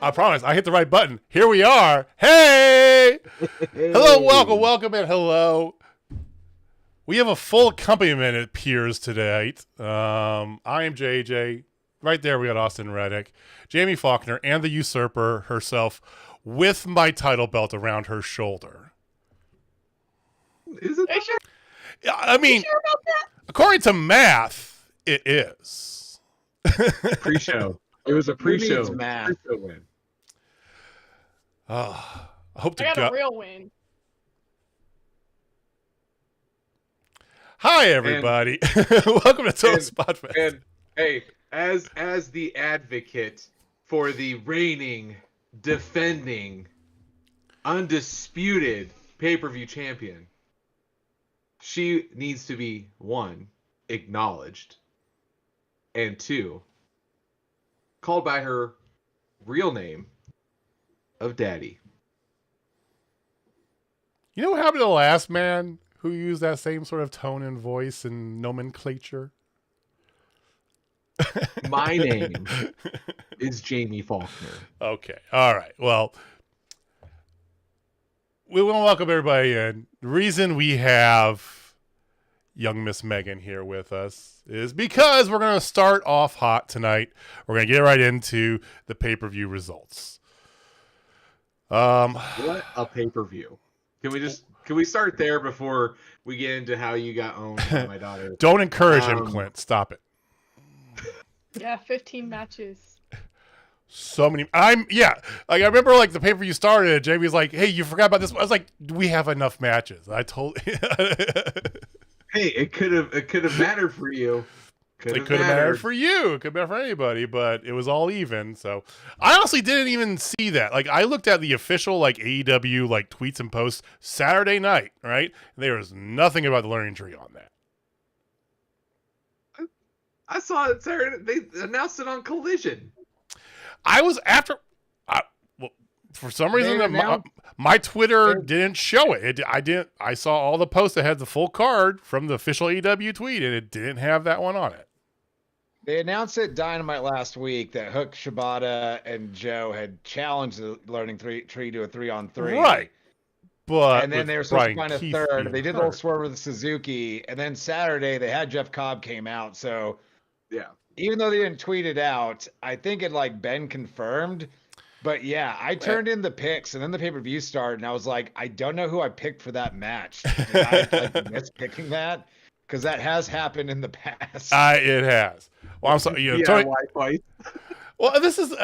I promise. I hit the right button. Here we are. Hey! Hello, welcome, and hello. We have a full accompaniment, it appears, tonight. I am JJ. Right there, we got Austin Reddick, Jamie Faulkner, and the usurper herself with my title belt around her shoulder. Is it? Are you sure? I mean, sure about that? According to math, it is. Pre-show. It was a pre-show. Who needs math? Pre-show win. I hope to I got God. a real win. Hi, everybody. Welcome to Total Spotfest. And hey, as the advocate for the reigning, defending, undisputed pay-per-view champion, she needs to be, 1, acknowledged, and 2, called by her real name of Daddy. You know what happened to the last man who used that same sort of tone and voice and nomenclature? My name is Jamie Faulkner. Okay. All right. Well, we want to welcome everybody in. The reason we have young Miss Megan here with us is because we're going to start off hot tonight. We're going to get right into the pay-per-view results. What a pay-per-view. Can we start there before we get into how you got owned by my daughter? Don't encourage him, Clint. Stop it. Yeah, 15 matches. So many. I remember like the pay-per-view started. Jamie's like, "Hey, you forgot about this." I was like, "We have enough matches." I told. Hey, it could have mattered for you. It could have mattered for you. It could have mattered for anybody, but it was all even. So I honestly didn't even see that. Like I looked at the official like AEW like tweets and posts Saturday night, right? And there was nothing about the learning tree on that. I saw it Saturday. They announced it on Collision. I was after. For some reason, my Twitter didn't show it. I saw all the posts that had the full card from the official AEW tweet, and it didn't have that one on it. They announced at Dynamite last week that Hook, Shibata, and Joe had challenged the learning tree to a 3-on-3. Right. And then they were supposed to find a third. They did a little swerve with Suzuki. And then Saturday, they had Jeff Cobb came out. So, yeah. Even though they didn't tweet it out, I think it like been confirmed. But yeah, I turned in the picks, and then the pay-per-view started, and I was like, I don't know who I picked for that match. Did I miss picking that? Because that has happened in the past. It has. Well, I'm sorry. Tony, well, this is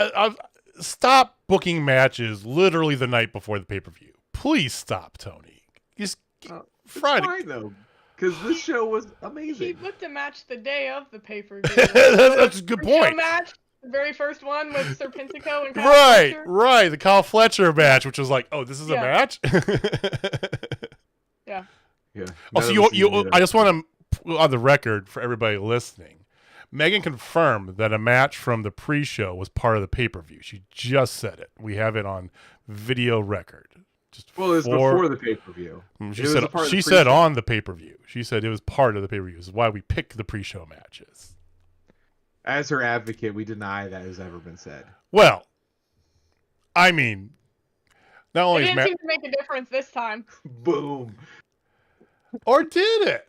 stop booking matches literally the night before the pay-per-view. Please stop, Tony. Just Friday. It's fine though, because this show was amazing. He booked a match the day of the pay-per-view. That's a good point. Match, the very first one with Serpentico and Kyle Fletcher. Right. The Kyle Fletcher match, which was like, oh, this is a match. Yeah. Also, I just want to, on the record for everybody listening, Megan confirmed that a match from the pre-show was part of the pay-per-view. She just said it. We have it on video record. Well, it was before the pay-per-view. She said on the pay-per-view. She said it was part of the pay-per-view. This is why we pick the pre-show matches. As her advocate, we deny that has ever been said. Well, I mean, not only it didn't seem to make a difference this time. Boom. Or did it?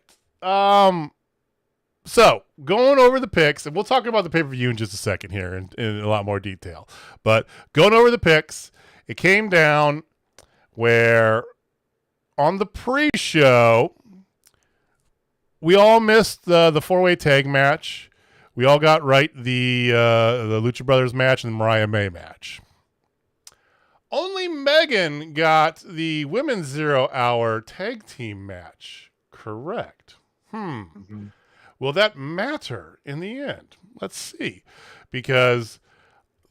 So, going over the picks, and we'll talk about the pay-per-view in just a second here in a lot more detail. But going over the picks, it came down where on the pre-show, we all missed the four-way tag match. We all got right the Lucha Brothers match and the Mariah May match. Only Megan got the women's 0 Hour tag team match correct. Mm-hmm. Will that matter in the end? Let's see. Because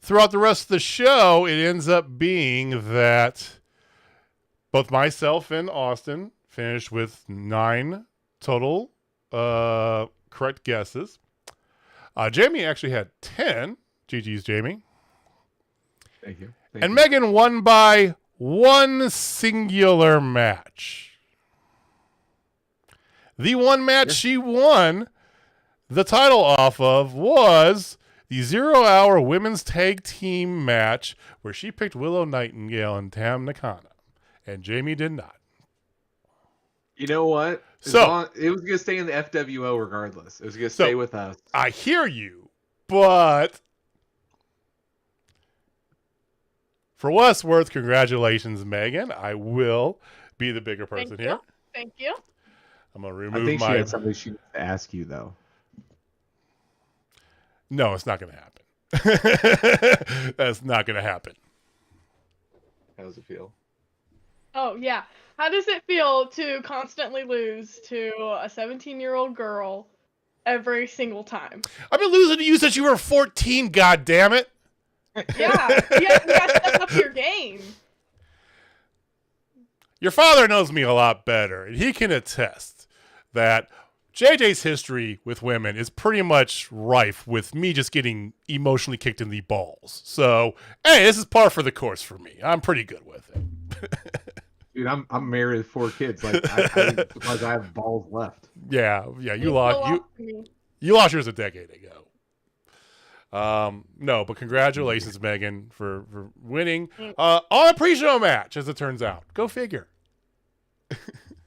throughout the rest of the show, it ends up being that both myself and Austin finished with 9 total correct guesses. Jamie actually had 10. GG's, Jamie. Thank you. And Megan won by one singular match. The one match she won the title off of was the 0-hour women's tag team match where she picked Willow Nightingale and Tam Nakano, and Jamie did not. You know what? It was going to stay in the FWO regardless. It was going to stay with us. I hear you, but for what it's worth, congratulations, Megan. I will be the bigger person here. Thank you. I'm going to remove I think she had something she needs to ask you, though. No, it's not going to happen. That's not going to happen. How does it feel? Oh, yeah. How does it feel to constantly lose to a 17-year-old girl every single time? I've been losing to you since you were 14, goddammit. Yeah, you have to step up your game. Your father knows me a lot better, and he can attest that JJ's history with women is pretty much rife with me just getting emotionally kicked in the balls. So, hey, this is par for the course for me. I'm pretty good with it. Dude, I'm married with 4 kids. Like I have balls left. Yeah. You lost yours a decade ago. No, but congratulations, Megan, for winning on a pre-show match, as it turns out. Go figure.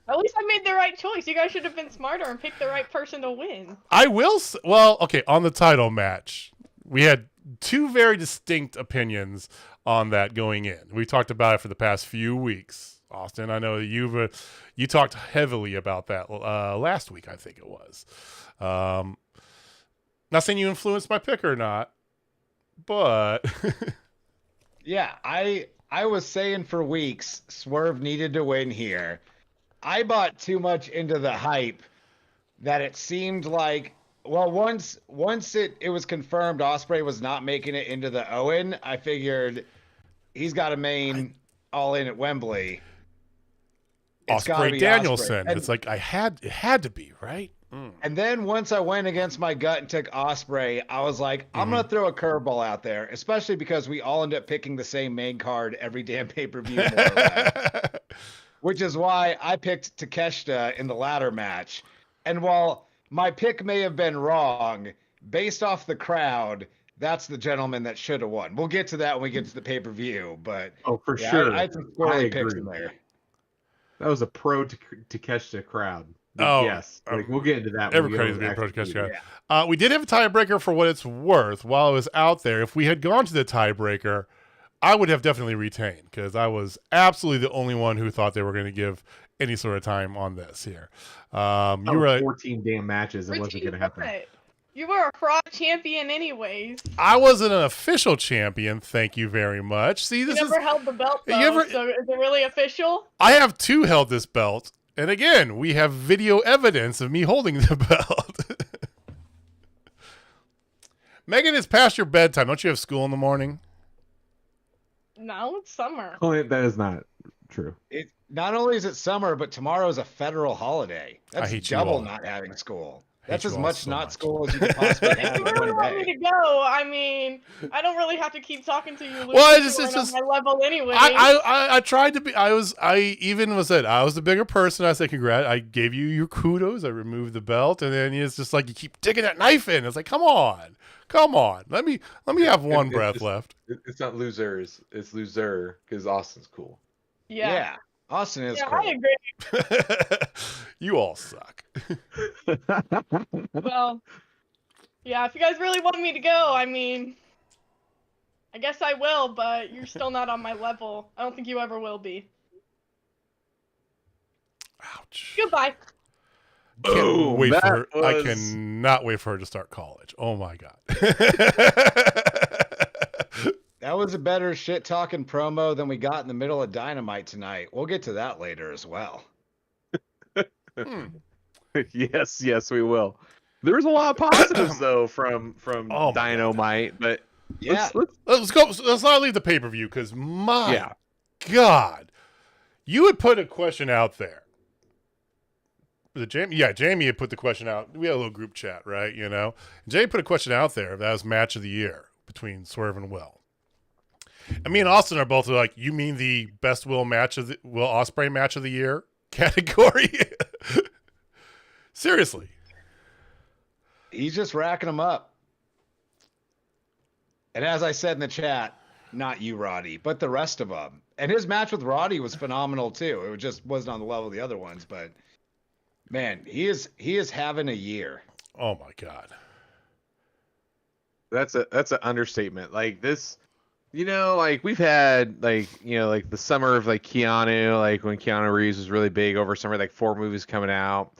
At least I made the right choice. You guys should have been smarter and picked the right person to win. I will. Well, okay, on the title match, we had 2 very distinct opinions on that going in. We talked about it for the past few weeks. Austin, I know that you talked heavily about that last week, I think it was. Not saying you influenced my pick or not, but yeah, I was saying for weeks Swerve needed to win here. I bought too much into the hype that it seemed like, well, once it was confirmed Ospreay was not making it into the Owen, I figured he's got a main all in at Wembley. Ospreay Danielson. It's like it had to be, right? And then once I went against my gut and took Ospreay, I was like, I'm going to throw a curveball out there, especially because we all end up picking the same main card every damn pay-per-view, more or less. Which is why I picked Takeshita in the ladder match. And while my pick may have been wrong, based off the crowd, that's the gentleman that should have won. We'll get to that when we get to the pay-per-view. But for sure. I had some squirrely picks in there. That was a pro Takeshita crowd. Oh, yes. We'll get into that. Everybody's being pro Takeshita. Yeah. We did have a tiebreaker for what it's worth while I was out there. If we had gone to the tiebreaker, I would have definitely retained because I was absolutely the only one who thought they were going to give any sort of time on this here. You were 14 damn matches. It wasn't going to happen. You were a fraud champion anyways. I wasn't an official champion. Thank you very much. See, this you never held the belt, though, so is it really official? I have 2 held this belt. And again, we have video evidence of me holding the belt. Megan, it's past your bedtime. Don't you have school in the morning? No, it's summer. Oh, that is not true. Not only is it summer, but tomorrow is a federal holiday. That's double not having school. That's as much not school as you could possibly have. If you really want me to go, I mean, I don't really have to keep talking to you. Luke, well, it's just on my level anyway. I tried to be. I even was the bigger person. I said, congrats. I gave you your kudos. I removed the belt, and then it's just like you keep digging that knife in. It's like, come on. Let me have one breath left. It's not losers. It's loser because Austin's cool. Yeah. Austin is cool. I agree. You all suck. Well, yeah, if you guys really want me to go, I mean, I guess I will, but you're still not on my level. I don't think you ever will be. Ouch. Goodbye. I cannot wait for her to start college. Oh my God. That was a better shit-talking promo than we got in the middle of Dynamite tonight. We'll get to that later as well. Yes, we will. There was a lot of positives though from Dynamite, but yeah, let's go. Let's not leave the pay-per-view because my God, you had put a question out there. Was it Jamie? Yeah, Jamie had put the question out. We had a little group chat, right? You know, Jamie put a question out there. That was match of the year between Swerve and Will. And me and Austin are both like, you mean the best Will Ospreay match of the year category? Seriously. He's just racking them up. And as I said in the chat, not you, Roddy, but the rest of them. And his match with Roddy was phenomenal too. It just wasn't on the level of the other ones, but man, he is having a year. Oh my God. That's an understatement. Like this, like we've had like the summer of like Keanu, like when Keanu Reeves was really big over summer, like 4 movies coming out.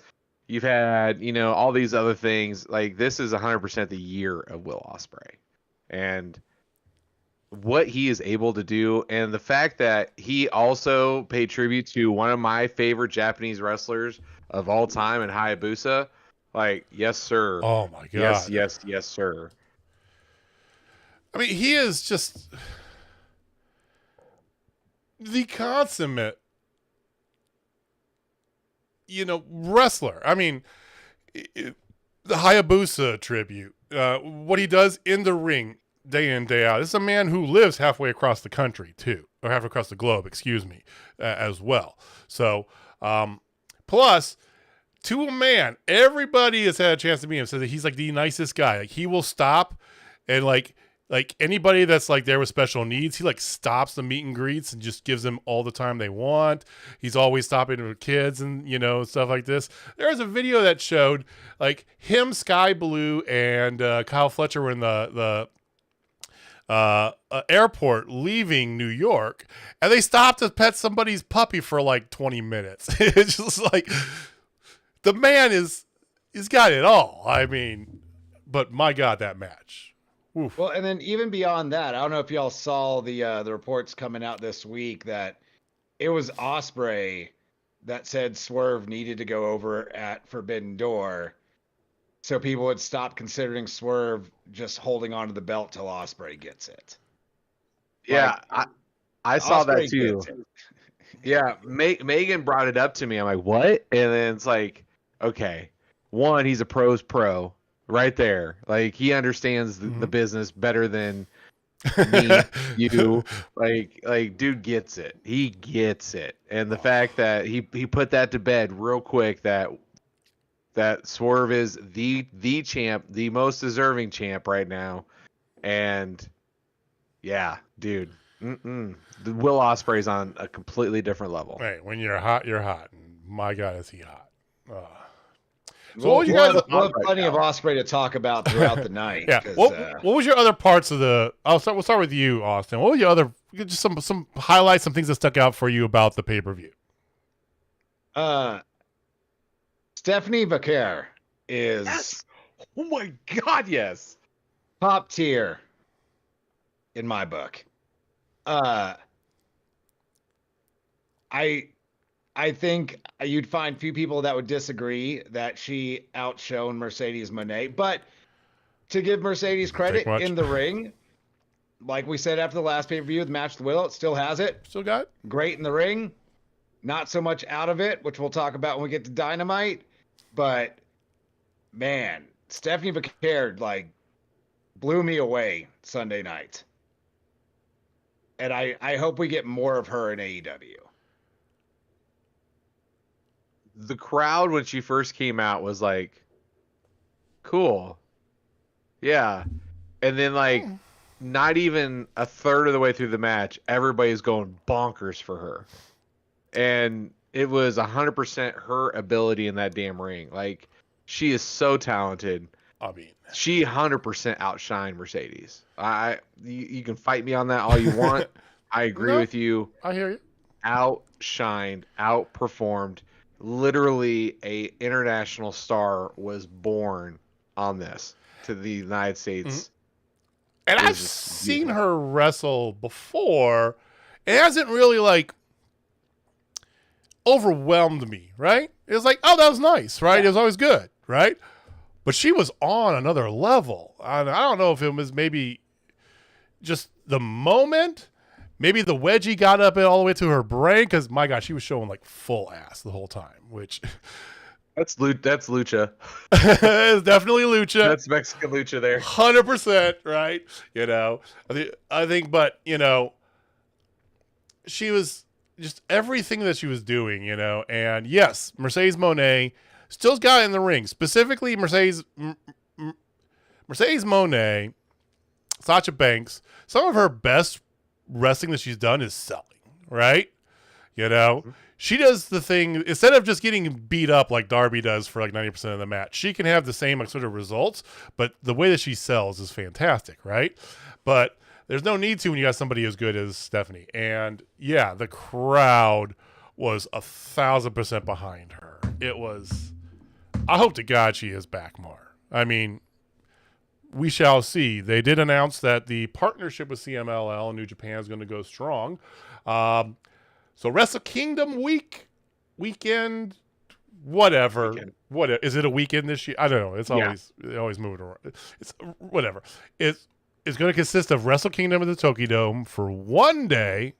You've had all these other things. Like this is 100% the year of Will Ospreay, and what he is able to do, and the fact that he also paid tribute to one of my favorite Japanese wrestlers of all time in Hayabusa. Like, yes, sir. Oh my God. Yes, sir. I mean, he is just the consummate, wrestler. I mean, the Hayabusa tribute, what he does in the ring day in, day out. This is a man who lives halfway across the country too, or halfway across the globe, excuse me, as well. So, plus, to a man, everybody has had a chance to meet him. Says that he's like the nicest guy. Like he will stop and like anybody that's like there with special needs, he like stops the meet and greets and just gives them all the time they want. He's always stopping for kids and stuff like this. There was a video that showed like him, Sky Blue, and Kyle Fletcher were in the airport leaving New York, and they stopped to pet somebody's puppy for like 20 minutes. It's just like the man he's got it all. I mean, but my God, that match. Oof. Well, and then even beyond that, I don't know if y'all saw the reports coming out this week that it was Ospreay that said Swerve needed to go over at Forbidden Door, so people would stop considering Swerve just holding onto the belt till Ospreay gets it. Yeah, I saw that Ospreay too. gets it. Yeah, Megan brought it up to me. I'm like, what? And then it's like, okay, one, he's a pro's pro. Right there. Like he understands the business better than me, you. Like dude gets it. He gets it. And the fact that he put that to bed real quick that Swerve is the champ, the most deserving champ right now. And yeah, dude. The Will Ospreay's on a completely different level. Right. When you're hot, you're hot. And my God, is he hot. So what you guys we'll have plenty of Ospreay to talk about throughout the night. Yeah. What was your other parts of the? We'll start with you, Austin. What were your other? Just some highlights, some things that stuck out for you about the pay-per-view. Stephanie Vaquer is Yes. Oh my God, yes. top tier in my book. I think you'd find few people that would disagree that she outshone Mercedes Moné, but to give Mercedes credit in the ring, like we said after the last pay-per-view, the match with Will, it still has it. Still got it? Great in the ring. Not so much out of it, which we'll talk about when we get to Dynamite. But, man, Stephanie Vaquer, like, blew me away Sunday night. And I hope we get more of her in AEW. The crowd when she first came out was like, cool. Yeah. And then like not even a third of the way through the match, everybody's going bonkers for her. And it was 100% her ability in that damn ring. Like she is so talented. I mean, she 100% outshined Mercedes. You can fight me on that all you want. I agree with you. I hear you. Outshined, outperformed. Literally a international star was born on this to the United States. And I've seen her wrestle before. It hasn't really like overwhelmed me, right? It was like, oh, that was nice, right? It was always good, right? But she was on another level. I don't know if it was maybe just the moment. Maybe the wedgie got up all the way to her brain because, my God, she was showing like full ass the whole time, which... That's lucha. It's definitely lucha. That's Mexican lucha there. 100%, right? I think, but, she was just everything that she was doing, and yes, Mercedes Moné still's got in the ring. Specifically, Mercedes Moné Sasha Banks, some of her best wrestling that she's done is selling, right? You know, she does the thing, instead of just getting beat up like Darby does for like 90% of the match, she can have the same like sort of results, but the way that she sells is fantastic, right? But there's no need to when you got somebody as good as Stephanie. And yeah, the crowd was 1,000% behind her. It was, I hope to God she is back more. I mean, we shall see. They did announce that the partnership with CMLL and New Japan is going to go strong. So Wrestle Kingdom weekend, whatever. What is it? A weekend this year? I don't know. It's always moving around. It's whatever. It's going to consist of Wrestle Kingdom at the Tokyo Dome for one day,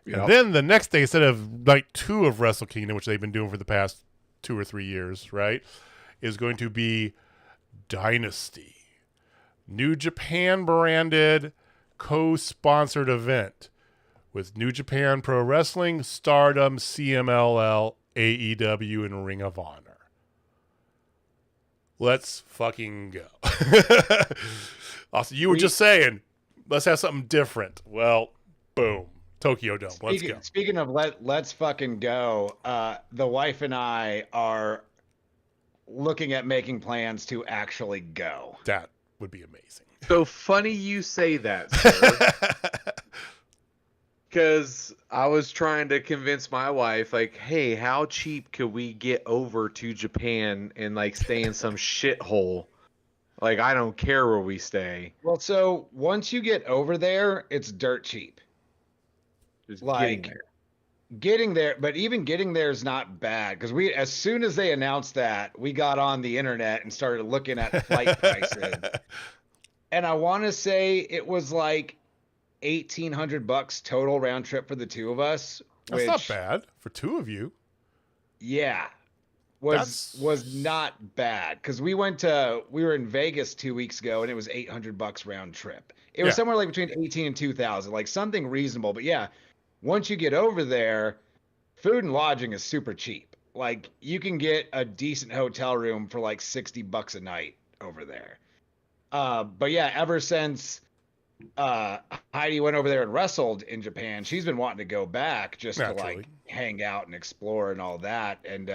and then the next day, instead of night 2 of Wrestle Kingdom, which they've been doing for the past 2 or 3 years, right, is going to be Dynasty, New Japan branded, co-sponsored event with New Japan Pro Wrestling, Stardom, CMLL, AEW, and Ring of Honor. Let's fucking go. Also, you were just saying, let's have something different. Well, boom. Tokyo Dome. Let's go. Speaking of let's fucking go, the wife and I are looking at making plans to actually go. That would be amazing. So funny you say that, sir. Because I was trying to convince my wife, like, hey, how cheap could we get over to Japan and like stay in some shithole? Like, I don't care where we stay. Well, so once you get over there, it's dirt cheap. Just Like getting there, but even getting there is not bad, because as soon as they announced that, we got on the internet and started looking at flight prices. And I want to say it was like $1,800 total round trip for the two of us. That's not bad for 2 of you. Yeah, was not bad, because we were in Vegas 2 weeks ago and it was $800 round trip. It was somewhere like between 18 and 2,000, like something reasonable. But yeah, once you get over there, food and lodging is super cheap. Like, you can get a decent hotel room for like $60 a night over there. But yeah, ever since Heidi went over there and wrestled in Japan, she's been wanting to go back just to like hang out and explore and all that. And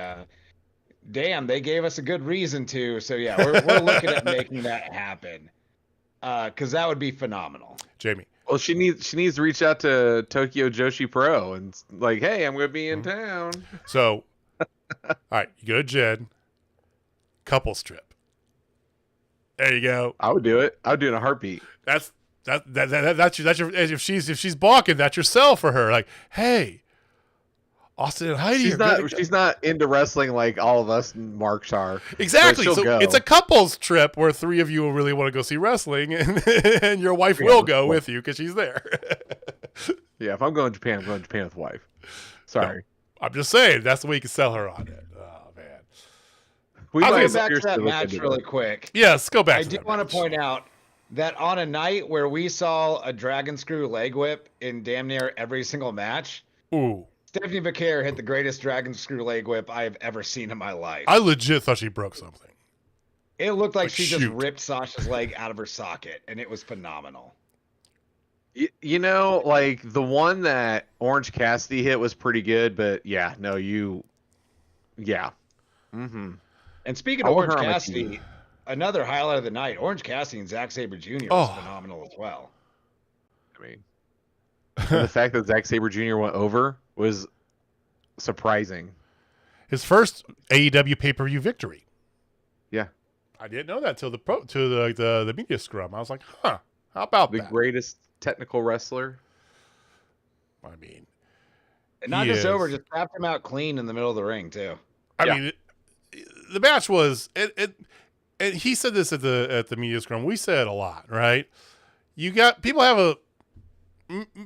damn, they gave us a good reason to. So yeah, we're looking at making that happen, because that would be phenomenal. Jamie. Well, she needs to reach out to Tokyo Joshi Pro and like, hey, I'm going to be in town. So, all right, you go to Jed, couples trip. There you go. I would do it. I would do it in a heartbeat. That's your if she's balking, that's your sell for her. Like, hey, Austin and Heidi. She's not into wrestling like all of us and Marks are. Exactly. So go. It's a couples trip where 3 of you will really want to go see wrestling, and your wife will go with you because she's there. Yeah, if I'm going to Japan, I'm going to Japan with wife. Sorry. No, I'm just saying that's the way you can sell her on it. Oh man. I'll go back to that match really quick. Yes, go back. I do want to point out that on a night where we saw a dragon screw leg whip in damn near every single match, Stephanie Vaquer hit the greatest dragon screw leg whip I have ever seen in my life. I legit thought she broke something. It looked like she just ripped Sasha's leg out of her socket, and it was phenomenal. You know, like the one that Orange Cassidy hit was pretty good, but yeah, no, Mm-hmm. And speaking of Orange Cassidy, another highlight of the night, Orange Cassidy and Zack Sabre Jr. was phenomenal as well. I mean, the fact that Zack Sabre Jr. went over was surprising. His first AEW pay-per-view victory. Yeah. I didn't know that till the media scrum. I was like, huh, how about the greatest technical wrestler? I mean, and not just over, just wrapped him out clean in the middle of the ring too. I mean, the match was it. And he said this at the media scrum. We said a lot, right? You got people have a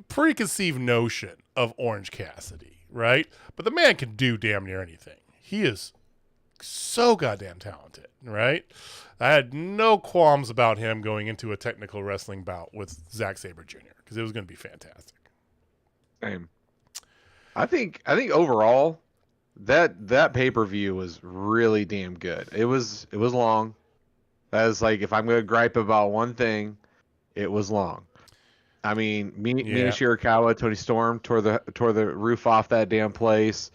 preconceived notion of Orange Cassidy, right? But the man can do damn near anything. He is so goddamn talented, right? I had no qualms about him going into a technical wrestling bout with Zack Sabre Jr. because it was going to be fantastic. Same. I think overall that pay-per-view was really damn good. It was long. That was like, if I'm going to gripe about one thing, it was long. I mean, Mina Yeah. Shirakawa, Tony Storm tore the roof off that damn place.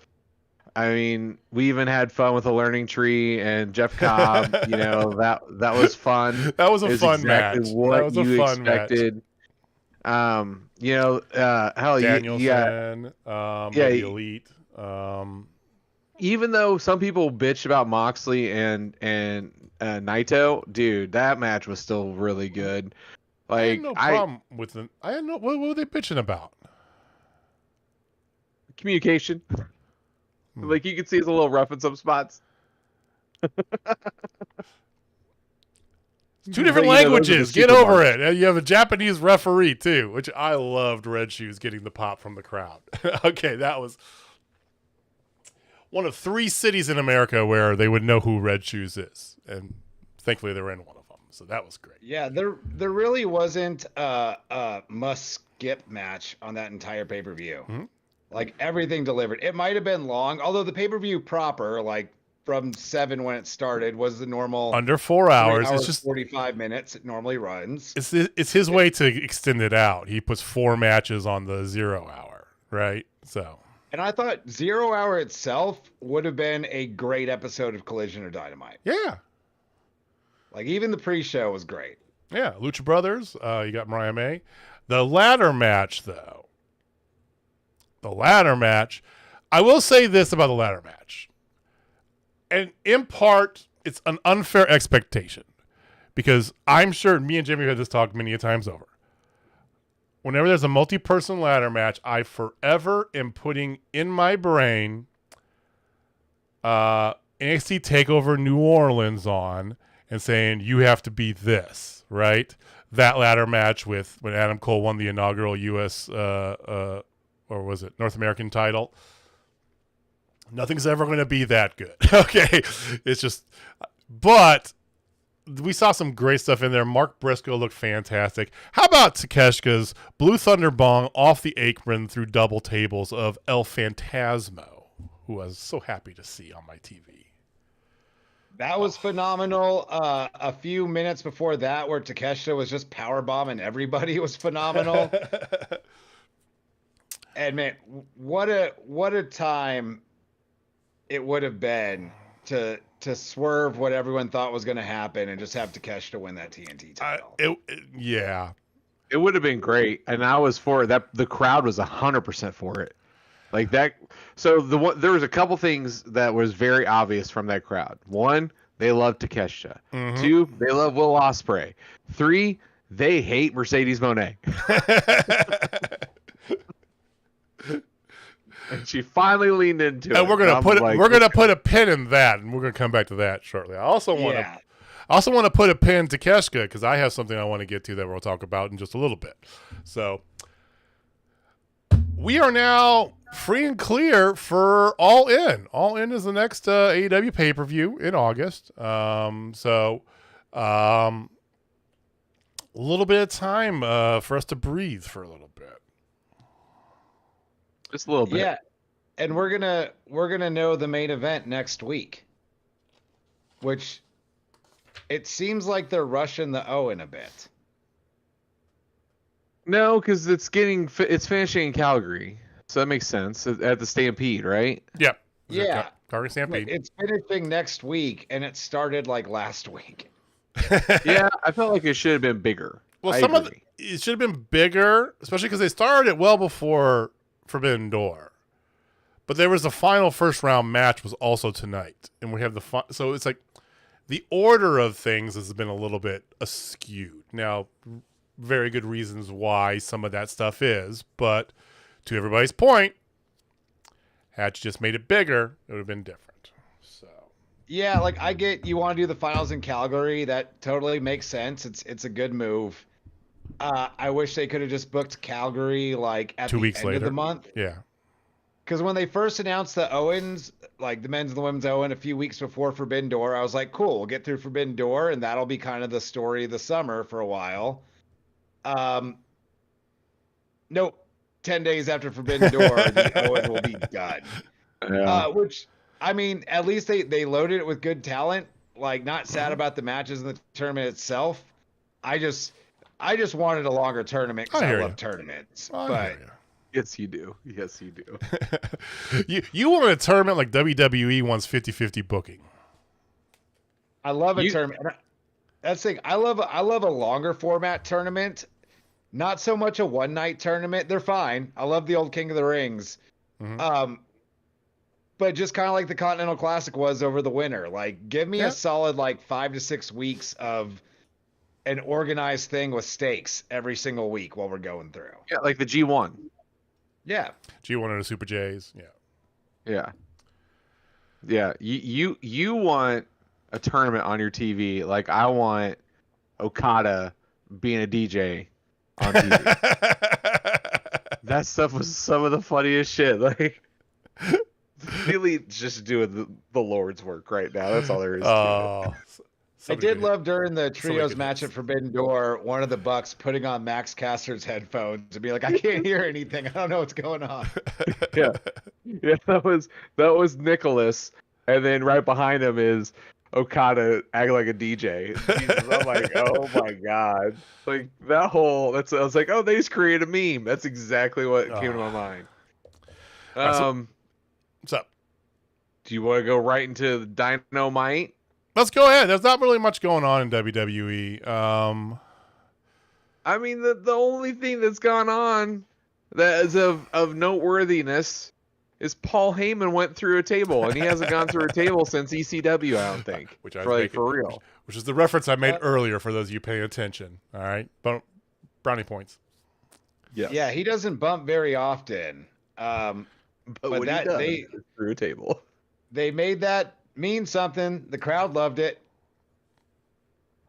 I mean, we even had fun with the learning tree and Jeff Cobb. That was fun. That was a It was fun exactly match. what That was a you fun match. expected. Hell, Danielson, the Elite. Even though some people bitch about Moxley and Naito, dude, that match was still really good. I had Like, no problem with them. I had no. What were they bitching about? communication. Like, you can see it's a little rough in some spots. Two different languages. Get over it. And you have a Japanese referee too, which I loved. Red Shoes getting the pop from the crowd. Okay, that was one of 3 cities in America where they would know who Red Shoes is, and thankfully they were in one of them, so that was great. Yeah, there really wasn't a must skip match on that entire pay-per-view. Mm-hmm. Like, everything delivered. It might have been long, although the pay-per-view proper, like from 7 when it started, was the normal Under 4 hours. 3 hours, It's just 45 minutes it normally runs. it's his way to extend it out. He puts 4 matches on the 0 hour, right? So. And I thought 0 hour itself would have been a great episode of Collision or Dynamite. Yeah. Like, even the pre-show was great. Yeah, Lucha Brothers. You got Mariah May. The ladder match, though. I will say this about the ladder match. And in part, it's an unfair expectation. Because I'm sure me and Jimmy have had this talk many a times over. Whenever there's a multi-person ladder match, I forever am putting in my brain NXT TakeOver New Orleans on and saying, you have to be this, right? That ladder match with when Adam Cole won the inaugural U.S. Or was it North American title? Nothing's ever going to be that good. Okay. It's just, but we saw some great stuff in there. Mark Briscoe looked fantastic. How about Takeshita's Blue Thunder Bong off the apron through double tables of El Phantasmo, who I was so happy to see on my TV. That was phenomenal. A few minutes before that, where Takeshita was just powerbombing everybody, was phenomenal. And man, what a time it would have been to swerve what everyone thought was going to happen and just have Takeshita win that TNT title. Yeah. It would have been great, and I was for it. That the crowd was 100% for it. Like that. So there was a couple things that was very obvious from that crowd. 1, they love Takeshita. Mm-hmm. 2, they love Will Ospreay. 3, they hate Mercedes Moné. And she finally leaned into it. And we're gonna put a pin in that, and we're gonna come back to that shortly. I also want to put a pin to Takeshita because I have something I want to get to that we'll talk about in just a little bit. So we are now free and clear for All In. All In is the next AEW pay-per-view in August. So a little bit of time for us to breathe for a little bit. Just a little bit. Yeah, and we're gonna know the main event next week, which it seems like they're rushing the Owen a bit. No, because it's finishing in Calgary, so that makes sense at the Stampede, right? Yeah. Yeah. Calgary Stampede. It's finishing next week, and it started like last week. Yeah, I felt like it should have been bigger. Well, I it should have been bigger, especially because they started it well before Forbidden Door. But there was the final first round match was also tonight, and we have so it's like the order of things has been a little bit askewed. Now, very good reasons why some of that stuff is, but to everybody's point, had you just made it bigger, it would have been different. So yeah, like I get you want to do the finals in Calgary. That totally makes sense. It's a good move. I wish they could have just booked Calgary like at 2 the weeks end later of the month. Yeah. Because when they first announced the Owens, like the men's and the women's Owen a few weeks before Forbidden Door, I was like, cool, we'll get through Forbidden Door, and that'll be kind of the story of the summer for a while. Nope. 10 days after Forbidden Door, the Owen will be done. Yeah. Which, I mean, at least they loaded it with good talent. Like, not sad about the matches in the tournament itself. I just wanted a longer tournament because I love tournaments. I But hear Yes, you do. Yes, you do. you want a tournament like WWE wants 50-50 booking. I love a tournament. That's the thing. I love a longer format tournament. Not so much a one night tournament. They're fine. I love the old King of the Rings. But just kind of like the Continental Classic was over the winter. Like, give me a solid like 5 to 6 weeks of an organized thing with stakes every single week while we're going through. Yeah, like the G1. Yeah. G1 and the Super J's. Yeah. Yeah. You want a tournament on your TV like I want Okada being a DJ on TV. That stuff was some of the funniest shit. Like, really just doing the Lord's work right now. That's all there is to it. I did love during the trios match at Forbidden Door, one of the Bucks putting on Max Caster's headphones and be like, I can't hear anything. I don't know what's going on. Yeah, that was Nicholas, and then right behind him is Okada acting like a DJ. Jesus, I'm like, oh my god, like that whole. I was like, oh, they just created a meme. That's exactly what came to my mind. What's up? Do you want to go right into the Dynamite? Let's go ahead. There's not really much going on in WWE. I mean, the only thing that's gone on that is of noteworthiness is Paul Heyman went through a table, and he hasn't gone through a table since ECW, I don't think. For real. Which is the reference I made earlier for those of you paying attention. All right? Brownie points. Yeah. Yeah, he doesn't bump very often. But what he does is through a table. They made that mean something. The crowd loved it.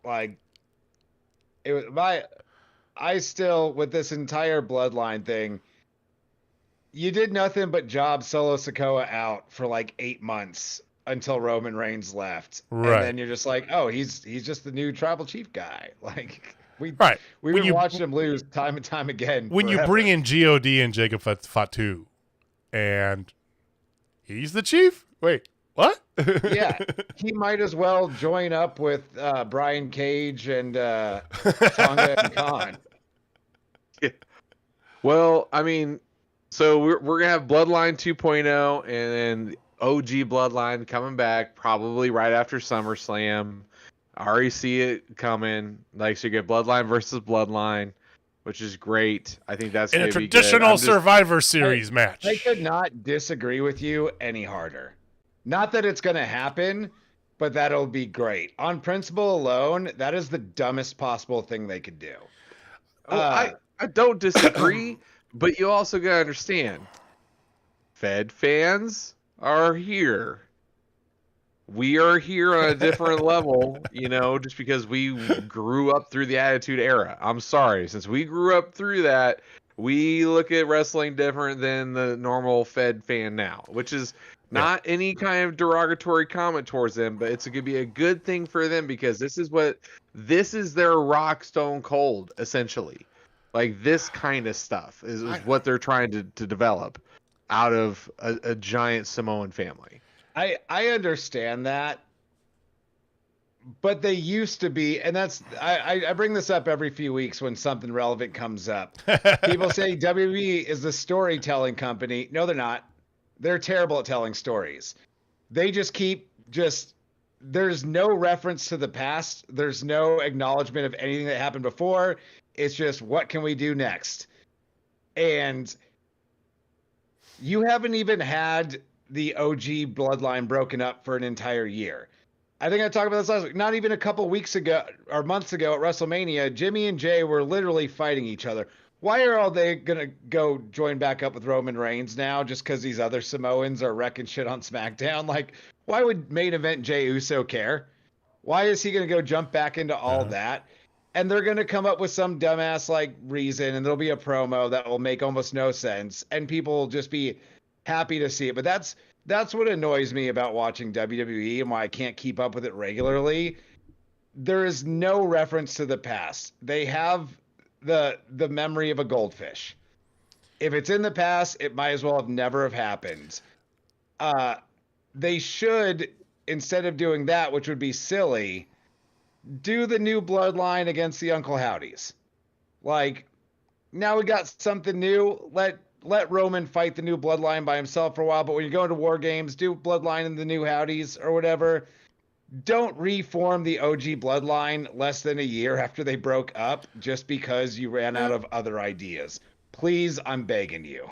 Like, it was I still, with this entire bloodline thing, you did nothing but job Solo Sikoa out for like 8 months until Roman Reigns left. Right. And then you're just like, oh, he's just the new tribal chief guy. Like, we've been watching him lose time and time again. When you bring in God and Jacob Fatu, and he's the chief? Wait, what? Yeah, he might as well join up with Brian Cage and Tonga and Khan. Yeah. Well, I mean, so we're gonna have Bloodline 2.0 and then OG Bloodline coming back probably right after SummerSlam. I already see it coming. Like, so you get Bloodline versus Bloodline, which is great. I think that's in gonna a traditional Survivor Series match. I could not disagree with you any harder. Not that it's going to happen, but that'll be great. On principle alone, that is the dumbest possible thing they could do. I don't disagree, but you also got to understand, Fed fans are here. We are here on a different level, just because we grew up through the Attitude Era. I'm sorry. Since we grew up through that, we look at wrestling different than the normal Fed fan now, which is not any kind of derogatory comment towards them, but it's going to be a good thing for them because this is their rock stone cold, essentially. Like, this kind of stuff is what they're trying to develop out of a giant Samoan family. I understand that, but they used to be, and that's I bring this up every few weeks when something relevant comes up. People say WWE is the storytelling company. No, they're not. They're terrible at telling stories. They just there's no reference to the past. There's no acknowledgement of anything that happened before. It's just, what can we do next? And you haven't even had the OG bloodline broken up for an entire year. I think I talked about this last week. Not even a couple weeks ago or months ago at WrestleMania, Jimmy and Jay were literally fighting each other. Why are all they going to go join back up with Roman Reigns now just because these other Samoans are wrecking shit on SmackDown? Like, why would main event Jey Uso care? Why is he going to go jump back into all that? And they're going to come up with some dumbass like reason, and there'll be a promo that will make almost no sense, and people will just be happy to see it. But that's what annoys me about watching WWE and why I can't keep up with it regularly. There is no reference to the past. They have the memory of a goldfish. If it's in the past, it might as well have never have happened. They should, instead of doing that, which would be silly, do the new bloodline against the Uncle Howdies. Like, now we got something new. Let Roman fight the new bloodline by himself for a while, but when you go into War Games, do bloodline in the new Howdies or whatever. Don't reform the OG bloodline less than a year after they broke up just because you ran out of other ideas. Please, I'm begging you.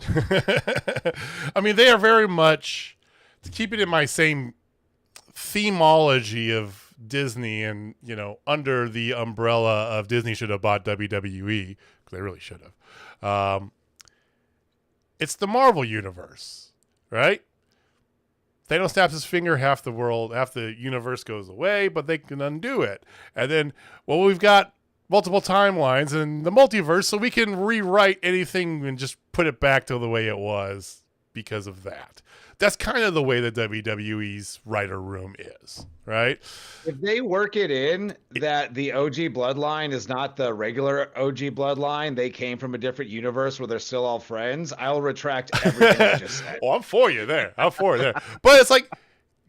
I mean, they are very much, to keep it in my same themology of Disney and, under the umbrella of Disney should have bought WWE, because they really should have. It's the Marvel universe, right? Thanos snaps his finger, half the universe goes away, but they can undo it. And then, we've got multiple timelines and the multiverse, so we can rewrite anything and just put it back to the way it was because of that. That's kind of the way the WWE's writer room is, right? If they work it in that the OG bloodline is not the regular OG bloodline, they came from a different universe where they're still all friends, I'll retract everything I just said. I'm for you there. But it's like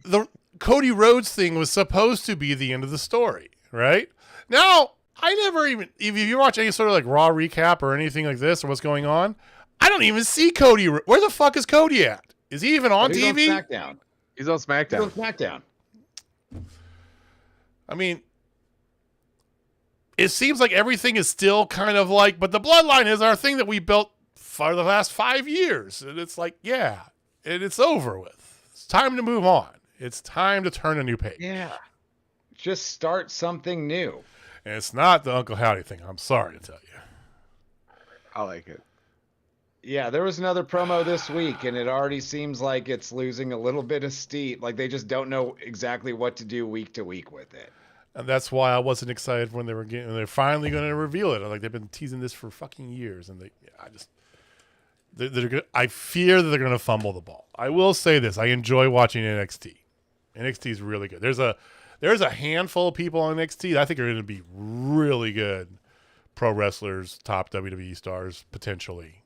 the Cody Rhodes thing was supposed to be the end of the story, right? Now, I never even, if you watch any sort of like Raw recap or anything like this or what's going on, I don't even see Cody. Where the fuck is Cody at? Is he even on TV? He's on SmackDown. He's on SmackDown. I mean, it seems like everything is still kind of like, but the bloodline is our thing that we built for the last 5 years. And it's like, yeah, it's over with. It's time to move on. It's time to turn a new page. Yeah. Just start something new. And it's not the Uncle Howdy thing. I'm sorry to tell you. I like it. Yeah, there was another promo this week, and it already seems like it's losing a little bit of steam. Like they just don't know exactly what to do week to week with it. And that's why I wasn't excited when they're finally going to reveal it. Like they've been teasing this for fucking years, and I fear that they're going to fumble the ball. I will say this: I enjoy watching NXT. NXT is really good. There's a handful of people on NXT that I think are going to be really good pro wrestlers, top WWE stars potentially.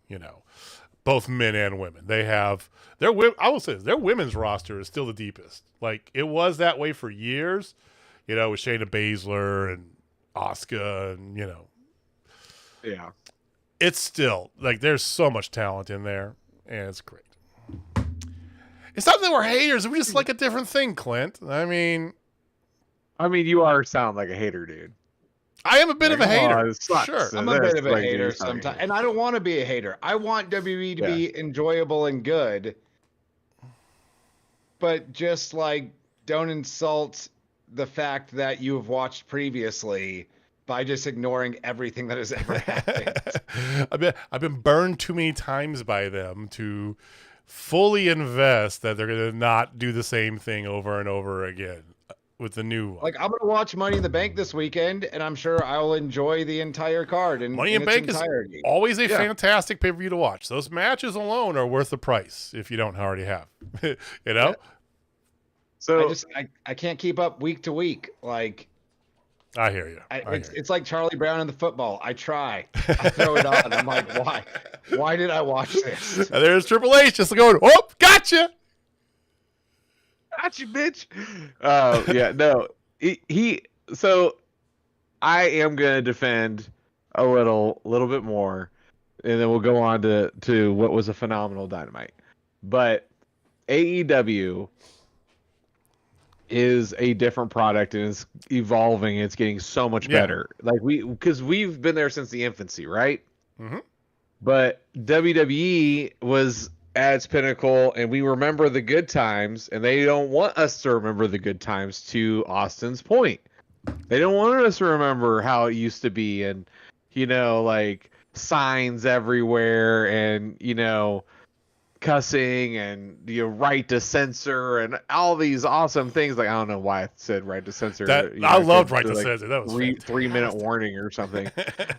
Both men and women. They have I will say this, their women's roster is still the deepest. Like it was that way for years, with Shayna Baszler and Asuka and Yeah. It's still like there's so much talent in there and it's great. It's not that we're haters, we just like a different thing, Clint. I mean you sound like a hater, dude. I am a bit of a hater. Sure. I'm a bit of a hater sometimes. And I don't want to be a hater. I want WWE to be enjoyable and good. But just like, don't insult the fact that you have watched previously by just ignoring everything that has ever happened. I've been burned too many times by them to fully invest that they're going to not do the same thing over and over again. With the new one. Like I'm gonna watch Money in the Bank this weekend, and I'm sure I will enjoy the entire card. And Money in the Bank entirety. Is always a fantastic pay-per-view to watch. Those matches alone are worth the price if you don't already have. Yeah. So I can't keep up week to week. Like I hear you. It's like Charlie Brown in the football. I try. I throw it on. I'm like, why? Why did I watch this? And there's Triple H just going, oh, gotcha. Gotcha, bitch. Yeah, no. So I am gonna defend a little bit more, and then we'll go on to what was a phenomenal Dynamite. But AEW is a different product and it's evolving. It's getting so much better. Like because we've been there since the infancy, right? Mm-hmm. But WWE was at its pinnacle, and we remember the good times, and they don't want us to remember the good times. To Austin's point, they don't want us to remember how it used to be, and like signs everywhere, and cussing, and right to censor, and all these awesome things. Like I don't know why I said right to censor. I loved right to censor. That was 3-minute warning or something.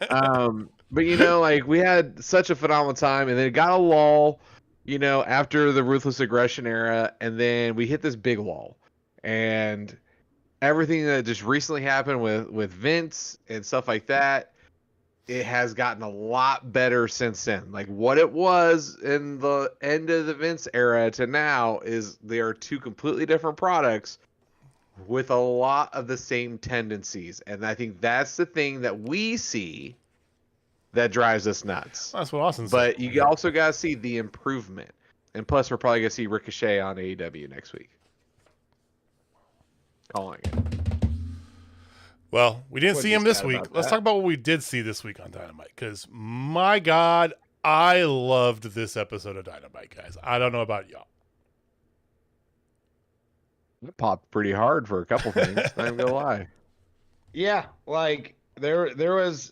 But like we had such a phenomenal time, and then it got a lull. After the Ruthless Aggression era, and then we hit this big lull. And everything that just recently happened with Vince and stuff like that, it has gotten a lot better since then. Like what it was in the end of the Vince era to now is they are two completely different products with a lot of the same tendencies. And I think that's the thing that we see that drives us nuts. That's what Austin said. But you also got to see the improvement. And plus, we're probably going to see Ricochet on AEW next week. Calling it. Well, we didn't see him this week. Let's talk about what we did see this week on Dynamite. Because, my God, I loved this episode of Dynamite, guys. I don't know about y'all. It popped pretty hard for a couple things. Not even going to lie. Yeah, like there was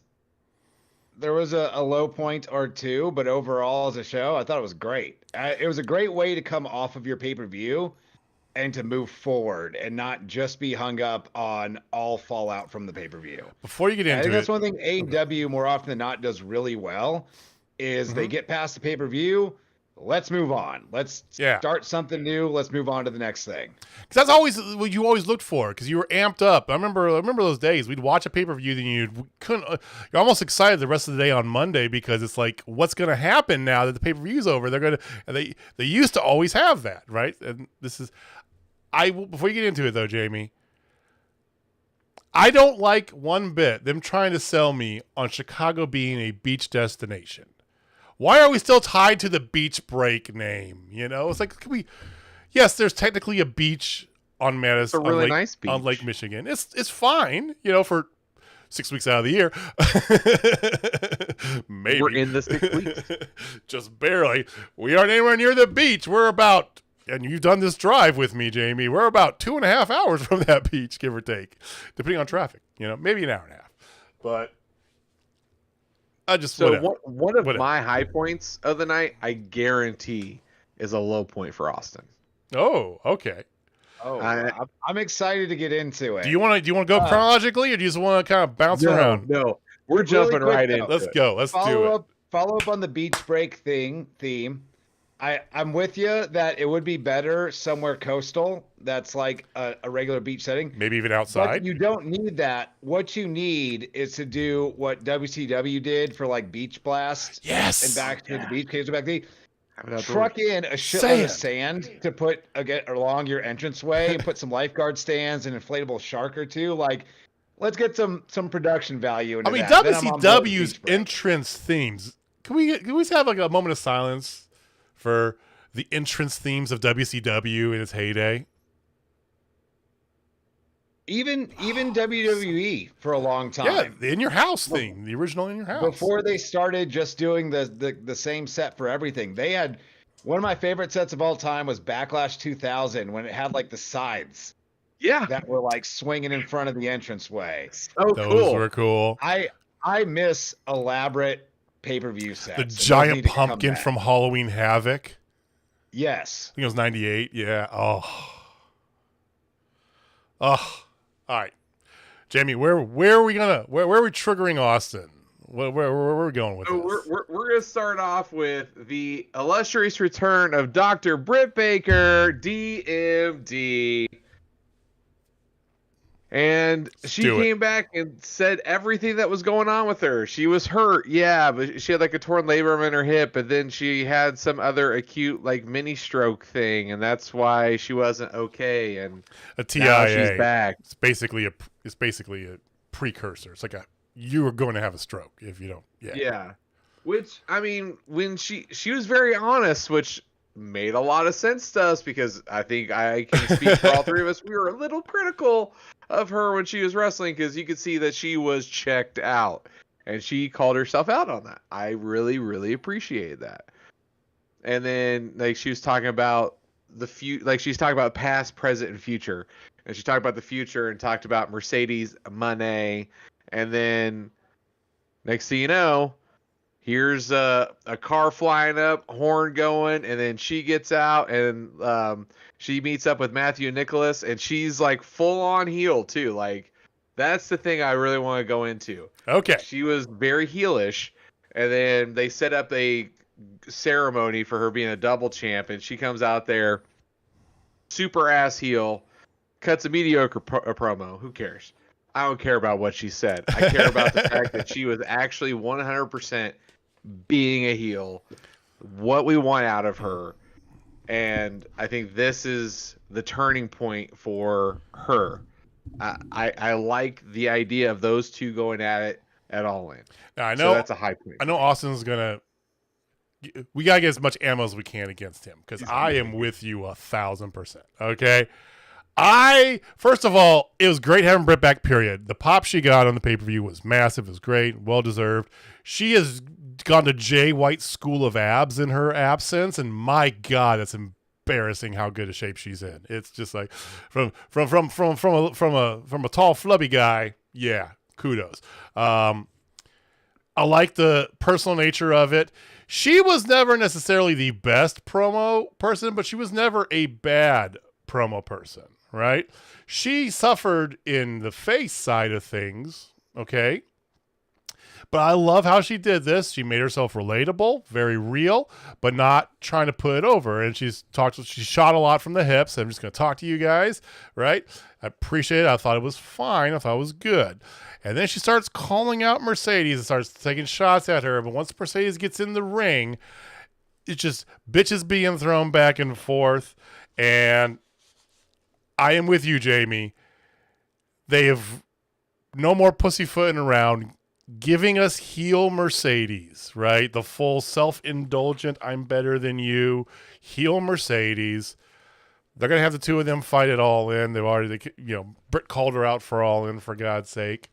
a low point or two, but overall as a show, I thought it was great. It was a great way to come off of your pay-per-view and to move forward and not just be hung up on all fallout from the pay-per-view. Before you get into it, I think that's one thing AEW more often than not does really well is they get past the pay-per-view. Let's move on. Let's start something new. Let's move on to the next thing. Because that's always what you always looked for. Because you were amped up. I remember those days. We'd watch a pay per view, then you're almost excited the rest of the day on Monday because it's like, what's going to happen now that the pay per view's over? They used to always have that, right? And this is, before you get into it though, Jamie, I don't like one bit them trying to sell me on Chicago being a beach destination. Why are we still tied to the beach break name? You know, it's like, yes, there's technically a beach on Madison, really nice beach on Lake Michigan. It's fine, you know, for 6 weeks out of the year. Maybe we're in the 6 weeks, just barely. We aren't anywhere near the beach. We're about, and you've done this drive with me, Jamie. We're about 2.5 hours from that beach, give or take, depending on traffic. You know, maybe an hour and a half, but. One of my high points of the night, I guarantee, is a low point for Austin. Oh, okay. Oh, I'm excited to get into it. Do you want to go chronologically, or do you just want to kind of bounce around? No, we're jumping right in. Let's go. Let's do it. Follow up on the beach break theme. I'm with you that it would be better somewhere coastal that's like a regular beach setting. Maybe even outside. But you don't need that. What you need is to do what WCW did for like Beach Blast. Yes. And back to the beach caves back there. Truck in a shitload of sand to put along your entranceway and put some lifeguard stands and inflatable shark or two. Like, let's get some production value into that. WCW's entrance themes. Can we have like a moment of silence for the entrance themes of WCW in its heyday? Even WWE for a long time. Yeah, the In Your House theme, the original In Your House. Before they started just doing the same set for everything, they had one of my favorite sets of all time was Backlash 2000 when it had like the sides. Yeah, that were like swinging in front of the entranceway. So those were cool. I miss elaborate pay-per-view sets. The giant pumpkin from Halloween Havoc. Yes. I think it was 98. Yeah. Oh. All right. Jamie, where are we triggering Austin? Where are we going with this? We're going to start off with the illustrious return of Dr. Britt Baker, DMD. And she came back and said everything that was going on with her. She was hurt, yeah, but she had like a torn labrum in her hip, but then she had some other acute like mini stroke thing, and that's why she wasn't okay. And a TIA. Now she's back. It's basically a precursor. It's like you are going to have a stroke if you don't. Yeah. Yeah. Which I mean, when she was very honest, which made a lot of sense to us because I think I can speak for all three of us. We were a little critical of her when she was wrestling because you could see that she was checked out, and she called herself out on that. I really, really appreciated that. And then like she was talking about she's talking about past, present, and future, and she talked about the future and talked about Mercedes money, and then next thing you know, here's a car flying up, horn going, and then she gets out and she meets up with Matthew and Nicholas, and she's like full on heel too. Like that's the thing I really want to go into. Okay. She was very heelish, and then they set up a ceremony for her being a double champ, and she comes out there super ass heel, cuts a mediocre promo. Who cares? I don't care about what she said. I care about the fact that she was actually 100% being a heel, what we want out of her. And I think this is the turning point for her. I like the idea of those two going at it at All In. Now, I So know that's a high point. I know Austin's gonna. We gotta get as much ammo as we can against him because I am with you 1,000%. Okay. First of all, it was great having Britt back. Period. The pop she got on the pay-per-view was massive. It was great, well deserved. She has gone to Jay White's school of abs in her absence, and my God, that's embarrassing how good a shape she's in. It's just like from a tall flubby guy. Yeah, kudos. I like the personal nature of it. She was never necessarily the best promo person, but she was never a bad promo person, right? She suffered in the face side of things, okay? But I love how she did this. She made herself relatable, very real, but not trying to put it over. And she shot a lot from the hips. I'm just going to talk to you guys, right? I appreciate it. I thought it was fine. I thought it was good. And then she starts calling out Mercedes and starts taking shots at her. But once Mercedes gets in the ring, it's just bitches being thrown back and forth. And I am with you, Jamie. They have no more pussyfooting around, giving us heel Mercedes, right? The full self-indulgent, I'm better than you, heel Mercedes. They're going to have the two of them fight it All In. Britt called her out for All In, for God's sake.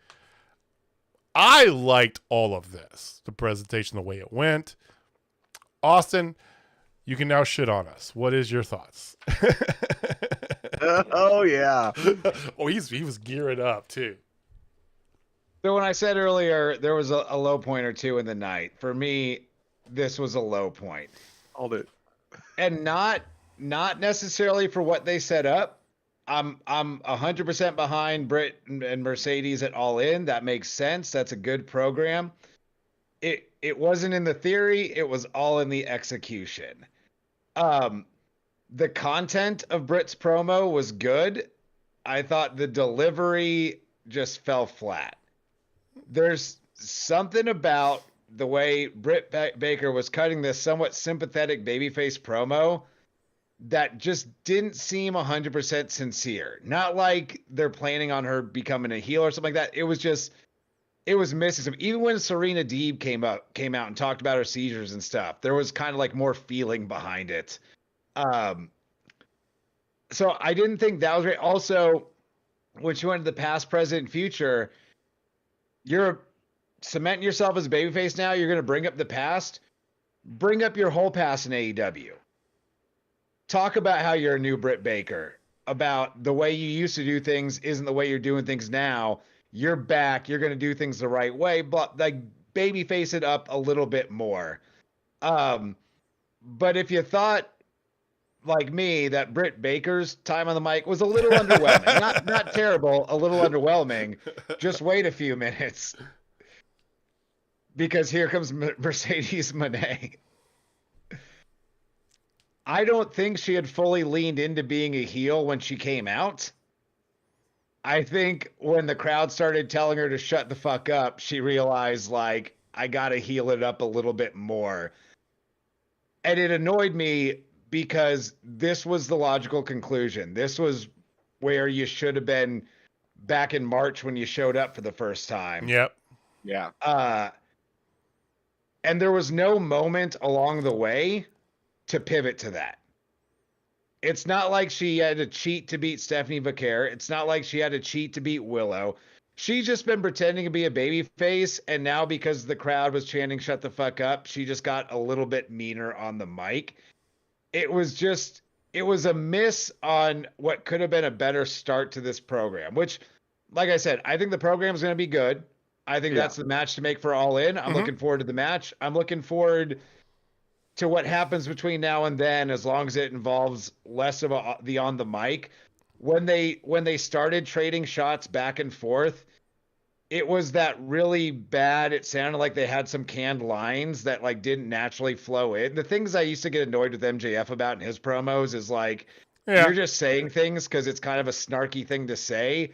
I liked all of this, the presentation, the way it went. Austin, you can now shit on us. What is your thoughts? Oh, yeah. Oh, he was gearing up, too. So when I said earlier there was a low point or two in the night, for me, this was a low point. Hold it. And not necessarily for what they set up. I'm 100% behind Britt and Mercedes at All In. That makes sense. That's a good program. It wasn't in the theory. It was all in the execution. The content of Britt's promo was good. I thought the delivery just fell flat. There's something about the way Britt Baker was cutting this somewhat sympathetic babyface promo that just didn't seem 100% sincere. Not like they're planning on her becoming a heel or something like that. It was missing some. Even when Serena Deeb came out and talked about her seizures and stuff, there was kind of like more feeling behind it. So I didn't think that was great. Also, when she went to the past, present, and future, you're cementing yourself as a babyface now. You're going to bring up the past. Bring up your whole past in AEW. Talk about how you're a new Britt Baker, about the way you used to do things isn't the way you're doing things now. You're back. You're going to do things the right way, but like babyface it up a little bit more. But if you thought like me that Britt Baker's time on the mic was a little underwhelming, not terrible, a little underwhelming, just wait a few minutes because here comes Mercedes Moné. I don't think she had fully leaned into being a heel when she came out. I think when the crowd started telling her to shut the fuck up, she realized, like, I got to heel it up a little bit more. And it annoyed me because this was the logical conclusion. This was where you should have been back in March when you showed up for the first time. Yep. Yeah. And there was no moment along the way to pivot to that. It's not like she had to cheat to beat Stephanie Vaquer. It's not like she had to cheat to beat Willow. She's just been pretending to be a babyface, and now because the crowd was chanting "shut the fuck up," she just got a little bit meaner on the mic. It was a miss on what could have been a better start to this program, which, like I said, I think the program is going to be good. I think that's the match to make for All In. I'm looking forward to the match. I'm looking forward to what happens between now and then, as long as it involves less of the on the mic. When they started trading shots back and forth, it was that really bad. It sounded like they had some canned lines that like didn't naturally flow in. The things I used to get annoyed with MJF about in his promos is like, you're just saying things because it's kind of a snarky thing to say.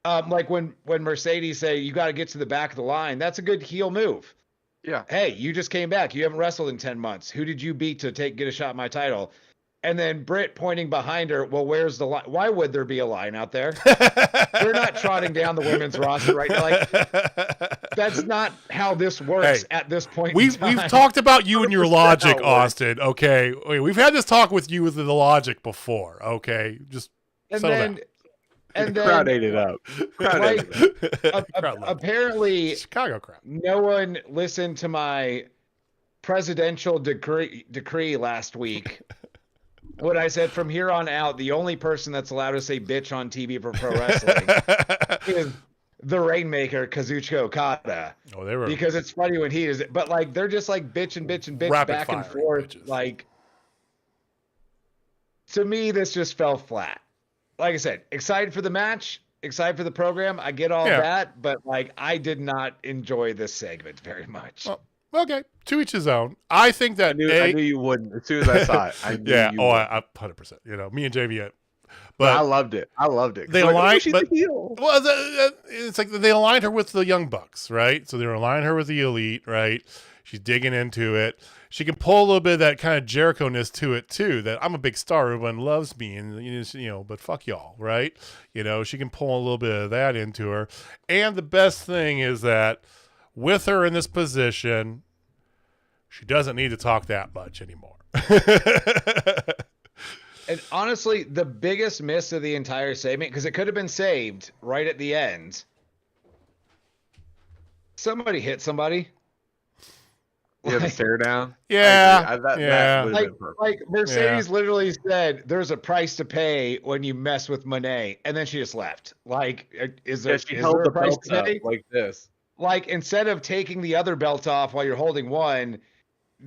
Like when Mercedes say you got to get to the back of the line, that's a good heel move. Yeah. Hey, you just came back. You haven't wrestled in 10 months. Who did you beat to get a shot at my title? And then Britt pointing behind her, well, where's the line? Why would there be a line out there? We're not trotting down the women's roster right now. Like, That's not how this works at this point. We've talked about you and your logic, Austin. Okay, we've had this talk with you with the logic before. Okay, just and then crowd ate it up. Apparently, Chicago crowd. No one listened to my presidential decree last week. What I said, from here on out, the only person that's allowed to say bitch on TV for pro wrestling is the Rainmaker, Kazuchika Okada. Oh, they were, because it's funny when he is, but like they're just like bitch and bitch and bitch back and forth. Bitches. Like, to me, this just fell flat. Like I said, excited for the match, excited for the program. I get all that, but like I did not enjoy this segment very much. Well, okay, to each his own. I think that I knew you wouldn't. As soon as I saw it, I knew yeah. you Oh, wouldn't. I 100%. You know, me and JV. But I loved it. I loved it. They like, aligned, she's but a heel. well, it's like they aligned her with the Young Bucks, right? So they aligned her with the Elite, right? She's digging into it. She can pull a little bit of that kind of Jericho-ness to it too. That I'm a big star, everyone loves me, and you know, but fuck y'all, right? You know, she can pull a little bit of that into her. And the best thing is that with her in this position, she doesn't need to talk that much anymore. And honestly, the biggest miss of the entire segment, because it could have been saved right at the end. Somebody hit somebody. You have to stare down. Yeah, that would've been perfect. Like Mercedes literally said, "There's a price to pay when you mess with Monet," and then she just left. Like, is there? she is held there the a price belt to up pay? like this. Like, instead of taking the other belt off while you're holding one,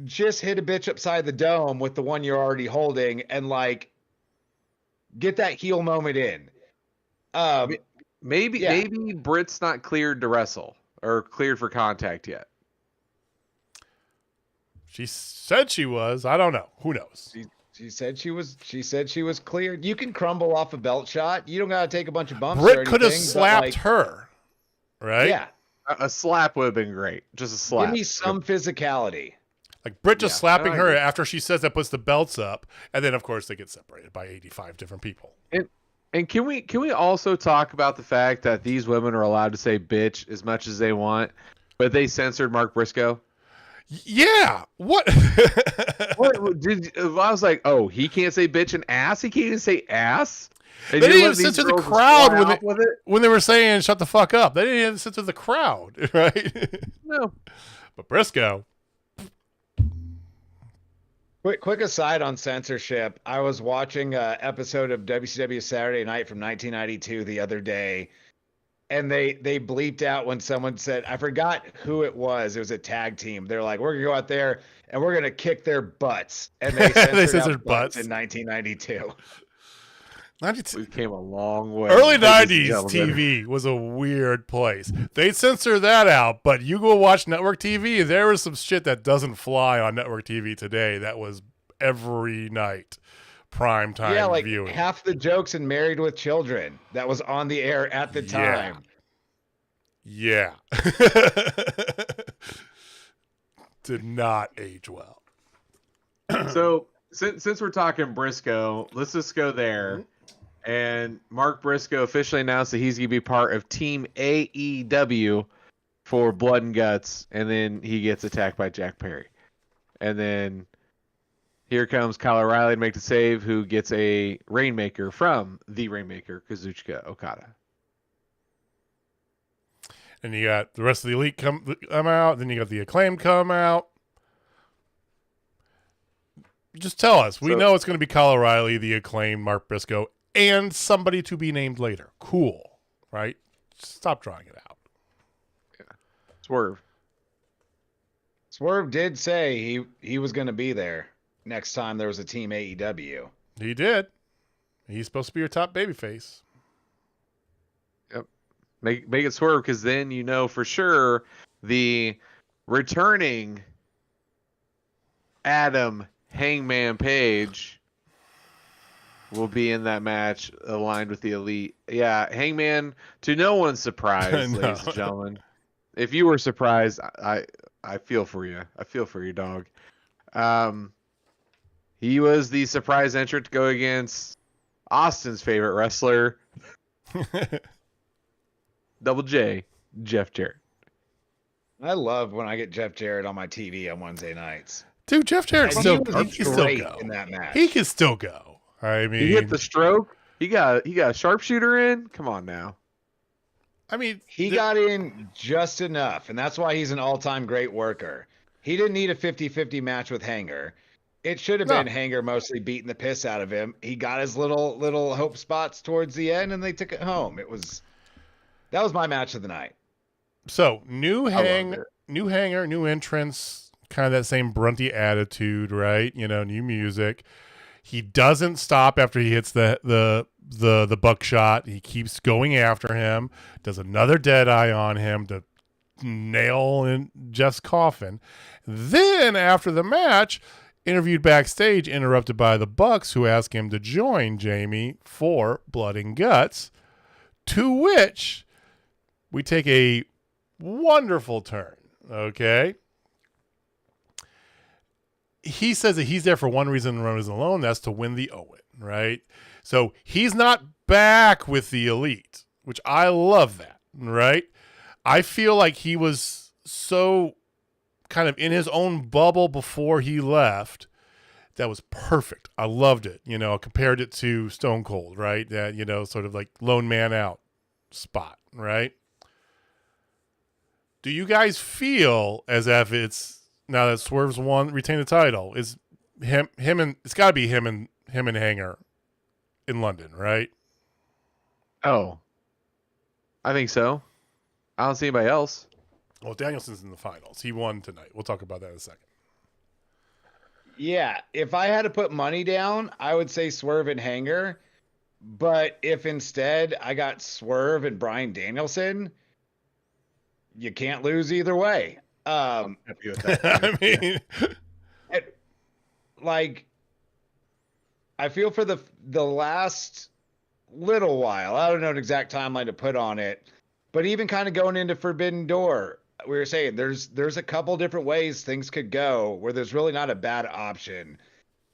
just hit a bitch upside the dome with the one you're already holding, and like, get that heel moment in. Maybe Britt's not cleared to wrestle or cleared for contact yet. She said she was. I don't know. Who knows? She said she was. She said she was cleared. You can crumble off a belt shot. You don't got to take a bunch of bumps. Britt could have slapped her, right? Yeah, A slap would have been great. Just a slap. give me some physicality. Like Britt just slapping her after she says that puts the belts up, and then of course they get separated by 85 different people. And can we also talk about the fact that these women are allowed to say bitch as much as they want, but they censored Mark Briscoe? Yeah. What? What did I was like, oh, he can't say bitch and ass. He can't even say ass. And they didn't even censor the crowd when they were saying "shut the fuck up." They didn't even censor the crowd, right? No. But Briscoe. Quick aside on censorship. I was watching an episode of WCW Saturday Night from 1992 the other day, and they bleeped out when someone said, I forgot who it was. It was a tag team. They're like, we're going to go out there and we're going to kick their butts. And they censored butts in 1992. We came a long way. Early 90s TV was a weird place. They censor that out, but you go watch network TV, and there was some shit that doesn't fly on network TV today that was every night prime time yeah, like viewing. Half the jokes in Married with Children that was on the air at the time. Yeah. Did not age well. So since we're talking Briscoe, let's just go there. And Mark Briscoe officially announced that he's going to be part of Team AEW for Blood and Guts. And then he gets attacked by Jack Perry. And then here comes Kyle O'Reilly to make the save, who gets a Rainmaker from the Rainmaker, Kazuchika Okada. And you got the rest of the Elite come out. Then you got the Acclaimed come out. Just tell us. We know it's going to be Kyle O'Reilly, the Acclaimed, Mark Briscoe, and somebody to be named later. Cool, right? Stop drawing it out. Yeah. Swerve did say he was going to be there next time there was a Team AEW. He did. He's supposed to be your top babyface. Yep. Make it Swerve, because then you know for sure the returning Adam Hangman Page will be in that match aligned with the Elite. Yeah, Hangman, to no one's surprise, No. ladies and gentlemen. If you were surprised, I feel for you. I feel for your dog. He was the surprise entrant to go against Austin's favorite wrestler, Double J, Jeff Jarrett. I love when I get Jeff Jarrett on my TV on Wednesday nights. Dude, Jeff Jarrett And still he he was can still great go. in that match. He can still go. I mean, He hit the stroke. He got a sharpshooter in. Come on now. I mean, He got in just enough, and that's why he's an all-time great worker. He didn't need a 50-50 match with Hanger. It should have been Hanger mostly beating the piss out of him. He got his little hope spots towards the end, and they took it home. That was my match of the night. So new hanger, new entrance, kind of that same Brunty attitude, right? You know, new music. He doesn't stop after he hits the buckshot. He keeps going after him. Does another dead eye on him to nail in Jeff's coffin. Then after the match, interviewed backstage, interrupted by the Bucks, who ask him to join Jamie for Blood and Guts. To which we take a wonderful turn. Okay. He says that he's there for one reason and one reason alone. That's to win the Owen, right? So he's not back with the Elite, which I love that, right? I feel like he was so kind of in his own bubble before he left. That was perfect. I loved it. You know, I compared it to Stone Cold, right? That, you know, sort of like lone man out spot, right? Do you guys feel as if it's, now that Swerve's won, retained the title, is him and it's got to be him and Hanger in London, right? Oh, I think so. I don't see anybody else. Well, Danielson's in the finals. He won tonight. We'll talk about that in a second. Yeah, if I had to put money down, I would say Swerve and Hanger. But if instead I got Swerve and Bryan Danielson, you can't lose either way. I mean, like, I feel for the last little while, I don't know an exact timeline to put on it, but even kind of going into Forbidden Door, we were saying there's a couple different ways things could go where there's really not a bad option.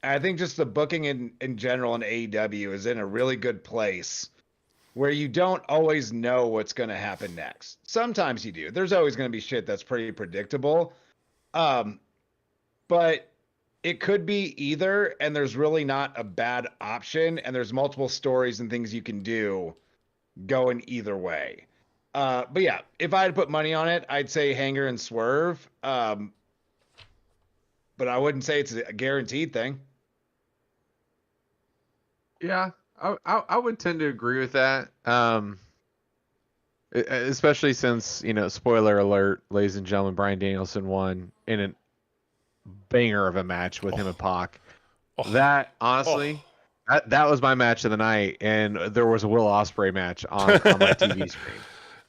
I think just the booking in general in AEW is in a really good place where you don't always know what's going to happen next. Sometimes you do. There's always going to be shit that's pretty predictable. But it could be either, and there's really not a bad option, and there's multiple stories and things you can do going either way. But yeah, if I had to put money on it, I'd say Hanger and Swerve. But I wouldn't say it's a guaranteed thing. Yeah, I would tend to agree with that. Especially since, you know, spoiler alert, ladies and gentlemen, Bryan Danielson won in a banger of a match with him and Pac. That, honestly, that was my match of the night, and there was a Will Ospreay match on my TV screen.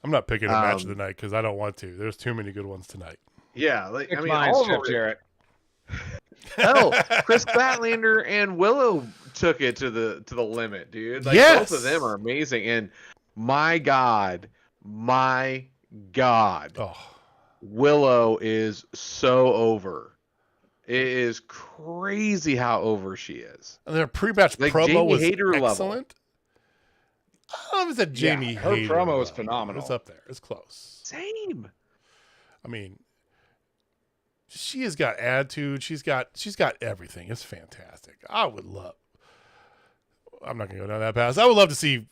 I'm not picking a match of the night because I don't want to. There's too many good ones tonight. Yeah, like It's I mean, mine, all Jeff of Jarrett. Hell, Chris Statlander and Willow took it to the limit, dude. Like, yes! Both of them are amazing, and my God, Willow is so over. It is crazy how over she is. And their pre-match Like promo Jamie was Hayter level. excellent. I don't know if it's a Jamie her Hayter promo was level. phenomenal. It's up there. It's close. Same. I mean, she has got attitude. She's got everything. It's fantastic. I'm not going to go down that path. I would love to see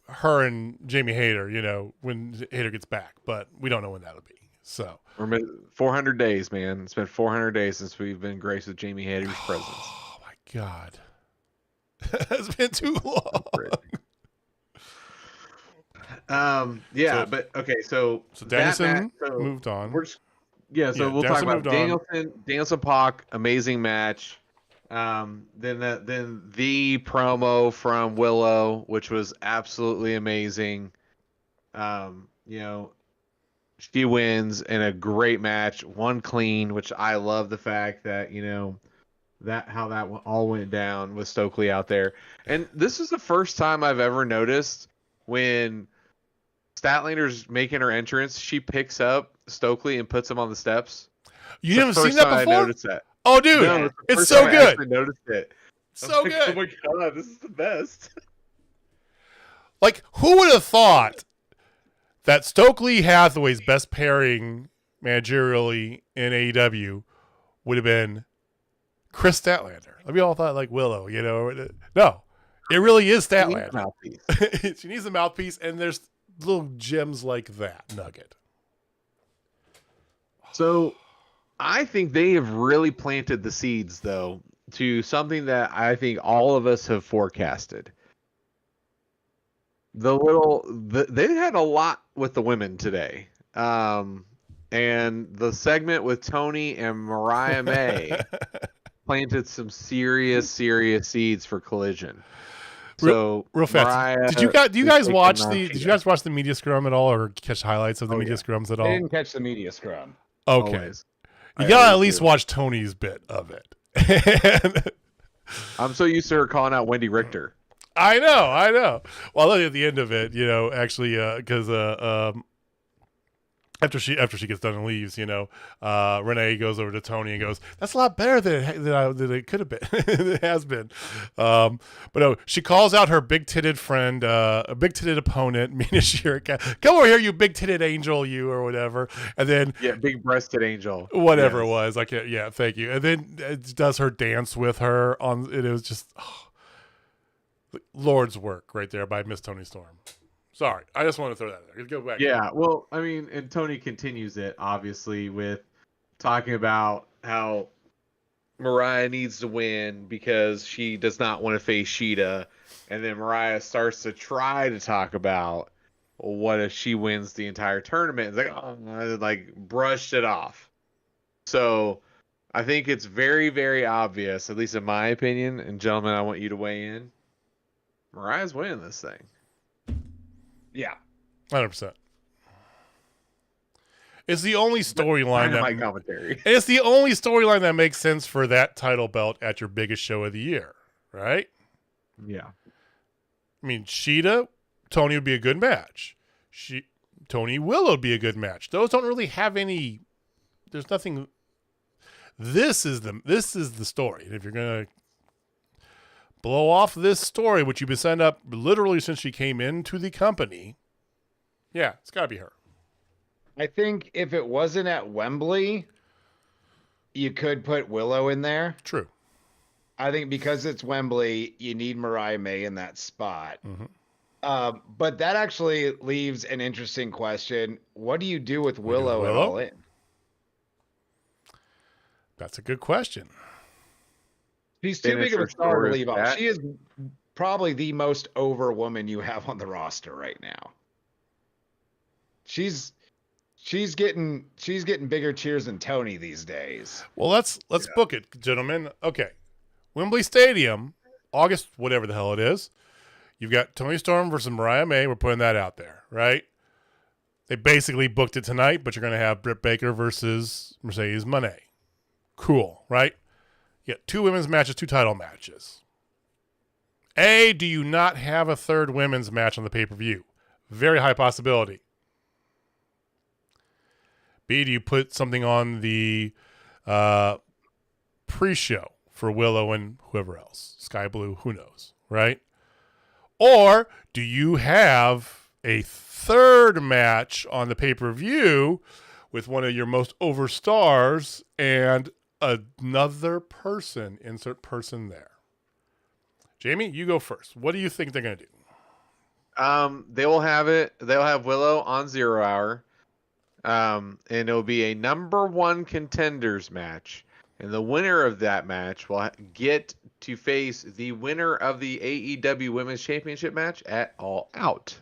her and Jamie Hayter, you know, when Hayter gets back, but we don't know when that'll be. So 400 days, man. It's been 400 days since we've been graced with Jamie Hayter's presence. Oh my God. It's been too long. Yeah, So- but okay, so Danielson that match, moved on. we'll talk Danielson about moved on. Danielson Pac, amazing match. Then the promo from Willow, which was absolutely amazing. You know, she wins in a great match, one clean, which I love the fact that, you know, that how that all went down with Stokely out there. And this is the first time I've ever noticed when Statlander's making her entrance, she picks up Stokely and puts him on the steps. You haven't seen First that time I before? noticed that. Oh, dude, No, the it's first so time I good. actually noticed it. So I'm like, good. Oh my God, this is the best. Like, who would have thought that Stokely Hathaway's best pairing managerially in AEW would have been Chris Statlander. We all thought like Willow, No, it really is Statlander. She needs a mouthpiece, and there's little gems like that nugget. So I think they have really planted the seeds, though, to something that I think all of us have forecasted. They had a lot with the women today. And the segment with Tony and Mariah May planted some serious seeds for Collision. So real fast. Mariah Did you guys watch the media scrum at all, or catch highlights of the media scrums at all? I didn't catch the media scrum. Okay. Always. You gotta at least watch Tony's bit of it. I'm so used to her calling out Wendy Richter. I know. Well, at the end of it, actually, because after she gets done and leaves, Renee goes over to Tony and goes, "That's a lot better than it could have been. It has been." But no, she calls out her big-titted friend, a big-titted opponent, Mina Shiraka. "Come over here, you big-titted angel, you," or whatever. And then big-breasted angel, whatever it was. I can't. Yeah, thank you. And then it does her dance with her on. It was just Lord's work right there by Miss Toni Storm. Sorry, I just want to throw that there. Go back. Yeah, well, I mean, and Tony continues it, obviously, with talking about how Mariah needs to win because she does not want to face Sheeta. And then Mariah starts to try to talk about, well, what if she wins the entire tournament? It's like brushed it off. So I think it's very, very obvious, at least in my opinion, and gentlemen, I want you to weigh in. Mariah's winning this thing. Yeah, 100%. It's the only storyline commentary. It's the only storyline that makes sense for that title belt at your biggest show of the year, right? Yeah. I mean, Sheeta, Tony would be a good match. Tony Willow would be a good match. Those don't really have any. There's nothing. This is the story, and if you're gonna blow off this story, which you've been setting up literally since she came into the company, yeah, it's got to be her. I think if it wasn't at Wembley, you could put Willow in there. True. I think because it's Wembley, you need Mariah May in that spot. Mm-hmm. But that actually leaves an interesting question. What do you do with Willow at All In? That's a good question. She's too big of a star to leave off. She is probably the most over woman you have on the roster right now. She's getting bigger cheers than Tony these days. Well, let's book it, gentlemen. Okay. Wembley Stadium, August, whatever the hell it is. You've got Toni Storm versus Mariah May. We're putting that out there, right? They basically booked it tonight, but you're going to have Britt Baker versus Mercedes Moné. Cool, right? You got 2 women's matches, 2 title matches. A, do you not have a third women's match on the pay-per-view? Very high possibility. B, do you put something on the pre-show for Willow and whoever else? Sky Blue, who knows, right? Or do you have a third match on the pay-per-view with one of your most over stars and another person, insert person there? Jamie, you go first. What do you think they're going to do? They will have it. They'll have Willow on 0 Hour. And it'll be a number 1 contenders match. And the winner of that match will get to face the winner of the AEW Women's Championship match at All Out.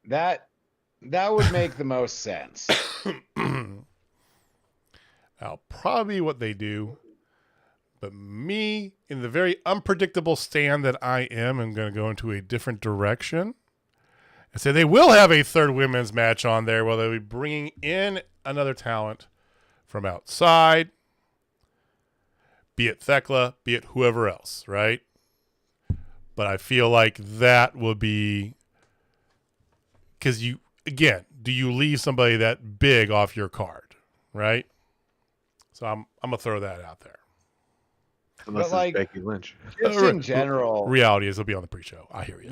That would make the most sense. Now, probably what they do, but me, in the very unpredictable stand that I am going to go into a different direction and say they will have a third women's match on there where they'll be bringing in another talent from outside, be it Thekla, be it whoever else, right? But I feel like that will be because do you leave somebody that big off your card, right? So I'm going to throw that out there. Unless it's Becky Lynch. Just in general. Reality is it'll be on the pre-show. I hear you.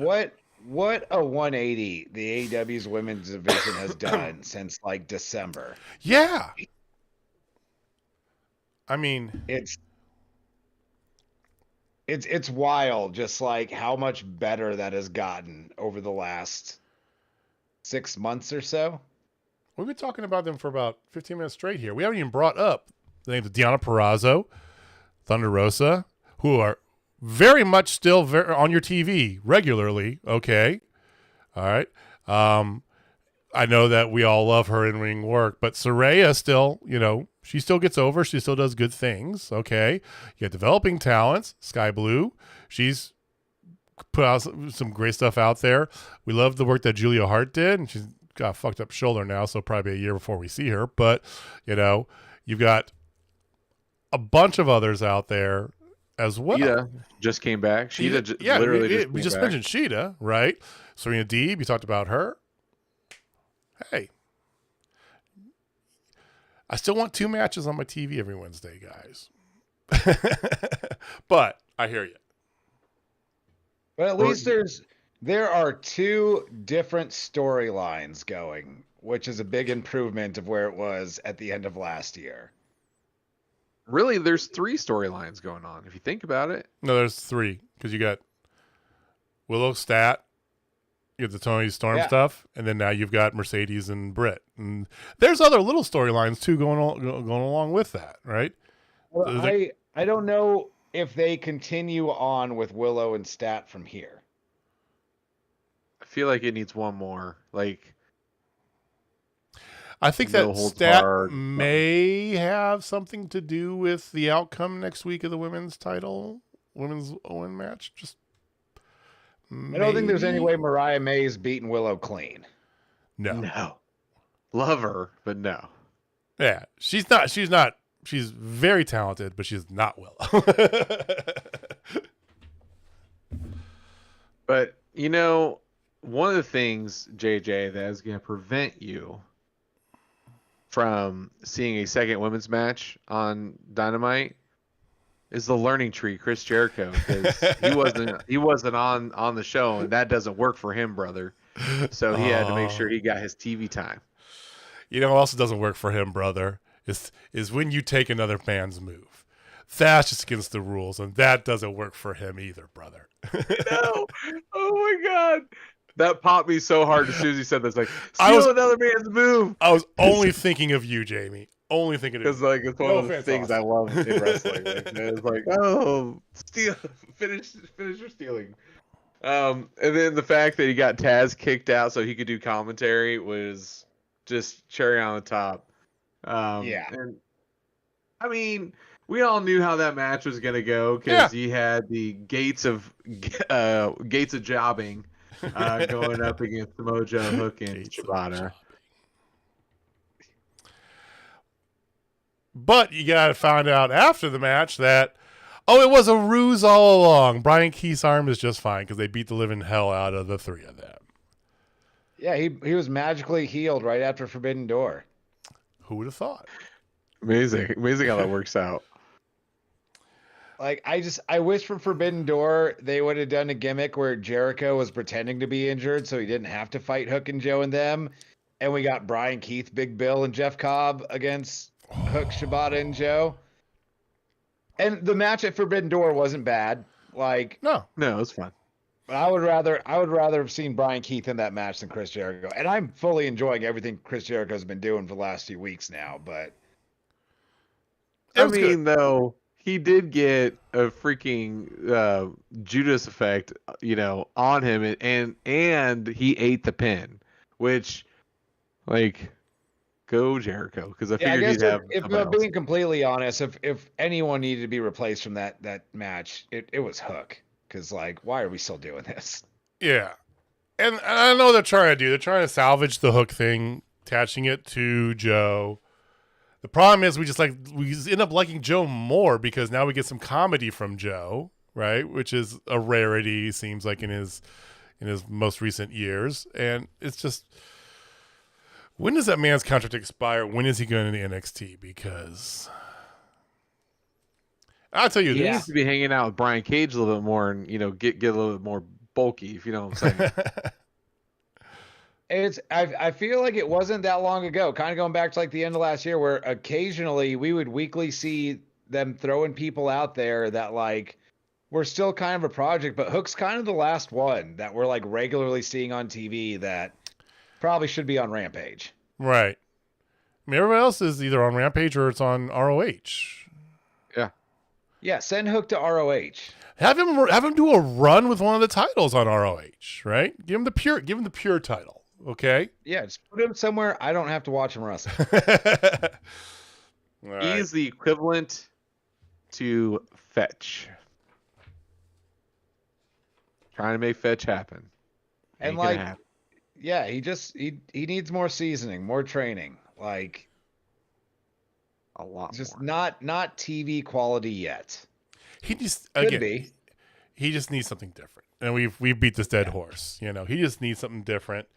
what a 180 the AEW's women's division has done since like December. Yeah. I mean, it's wild just like how much better that has gotten over the last 6 months or so. we've been talking about them for about 15 minutes straight here. We haven't even brought up the names of Deonna Purrazzo, Thunder Rosa, who are very much still on your TV regularly. Okay. All right. I know that we all love her in ring work, but Saraya still, she still gets over. She still does good things. Okay. You got developing talents. Sky Blue. She's put out some great stuff out there. We love the work that Julia Hart did, and she's got a fucked up shoulder now, so probably a year before we see her. But, you've got a bunch of others out there as well. Sheeta just came back. Sheeta literally we just mentioned Sheeta, right? Serena Deeb, you talked about her. Hey, I still want 2 matches on my TV every Wednesday, guys. But I hear you. But at least there are 2 different storylines going, which is a big improvement of where it was at the end of last year. Really, there's 3 storylines going on if you think about it. No, there's 3 because you got Willow Stat, you have the Tony Storm stuff, and then now you've got Mercedes and Britt, and there's other little storylines too going along with that, right? Well, I don't know if they continue on with Willow and Stat from here. I feel like it needs one more. Like, I think that Stat may have something to do with the outcome next week of the women's Owen match. Just I don't think there's any way Mariah May's beating Willow clean. No. Love her, but no. Yeah, she's not. She's very talented, but she's not Willow. But, one of the things, JJ, that is going to prevent you from seeing a second women's match on Dynamite is the learning tree, Chris Jericho, because he wasn't on the show, and that doesn't work for him, brother. So he had to make sure he got his TV time. What else doesn't work for him, brother, is when you take another man's move. That's just against the rules, and that doesn't work for him either, brother. No. Oh my God. That popped me so hard as soon as he said this. Like, steal another man's move. I was only thinking of you, Jamie. Only thinking of you. Because it's one of the things I love in wrestling. It's like, steal, finish your stealing. And then the fact that he got Taz kicked out so he could do commentary was just cherry on the top. And I mean, we all knew how that match was gonna go because he had the gates of jobbing going up against Samoa Joe, Hook, and Shibata. But you got to find out after the match that, it was a ruse all along. Brian Keith's arm is just fine because they beat the living hell out of the 3 of them. Yeah, he was magically healed right after Forbidden Door. Who would have thought? Amazing how that works out. Like, I wish for Forbidden Door they would have done a gimmick where Jericho was pretending to be injured so he didn't have to fight Hook and Joe and them. And we got Brian Keith, Big Bill, and Jeff Cobb against Hook, Shibata, and Joe. And the match at Forbidden Door wasn't bad. Like, no, it was fun. But I would rather have seen Brian Keith in that match than Chris Jericho. And I'm fully enjoying everything Chris Jericho's been doing for the last few weeks now. But though, he did get a freaking Judas effect, on him, and he ate the pin, which, like, go Jericho, because I figured he'd have. If I'm being completely honest, if anyone needed to be replaced from that match, it was Hook. Because, like, why are we still doing this? Yeah. And I know they're trying to salvage the Hook thing, attaching it to Joe. The problem is we end up liking Joe more because now we get some comedy from Joe, right? Which is a rarity, seems like, in his most recent years. And it's just, when does that man's contract expire? When is he going to NXT? Because I'll tell you he this. needs to be hanging out with Brian Cage a little bit more and, get a little bit more bulky, if you know what I'm saying. I feel like it wasn't that long ago, kind of going back to like the end of last year, where occasionally we would weekly see them throwing people out there that like were still kind of a project, but Hook's kind of the last one that we're like regularly seeing on TV that probably should be on Rampage. Right. I mean, everybody else is either on Rampage or it's on ROH. Yeah, send Hook to ROH. Have him do a run with one of the titles on ROH, right? Give him the pure title, okay? Yeah, just put him somewhere I don't have to watch him wrestle. He's the equivalent to Fetch. Trying to make Fetch happen. And Ain't like, gonna happen. yeah, he needs more seasoning, more training. Like, A lot just more. not TV quality yet. He just Could be. he just needs something different. And we've beat this dead horse. You know, he just needs something different.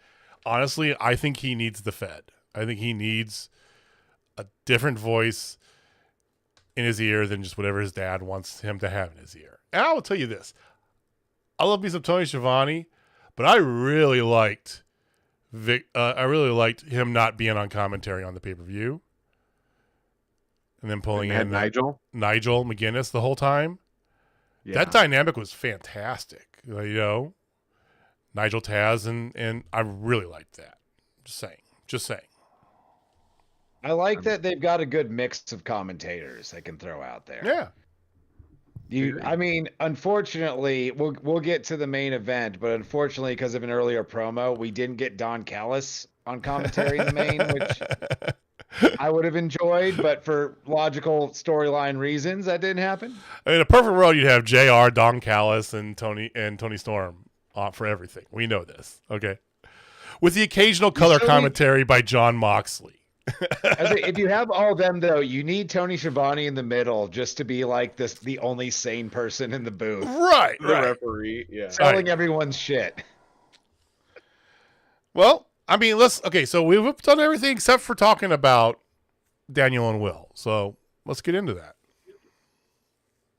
Honestly, I think he needs the Fed. I think he needs a different voice in his ear than just whatever his dad wants him to have in his ear. And I will tell you this. I love me some Tony Schiavone, but I really liked him not being on commentary on the pay-per-view. And then pulling in Nigel McGuinness the whole time. Yeah. That dynamic was fantastic. You know, Nigel Taz and I really liked that. Just saying. I like that they've got a good mix of commentators they can throw out there. Yeah. I mean, unfortunately, we'll get to the main event, but unfortunately, because of an earlier promo, we didn't get Don Callis on commentary in the main, which I would have enjoyed, but for logical storyline reasons, that didn't happen. I mean, in a perfect world, you'd have JR, Don Callis, and Tony Storm for everything. We know this, okay? With the occasional color commentary by John Moxley. If you have all of them, though, you need Tony Schiavone in the middle just to be like the only sane person in the booth. Right. The referee. Yeah. Selling everyone's shit. Well, I mean, so we've done everything except for talking about Daniel and Will. So let's get into that.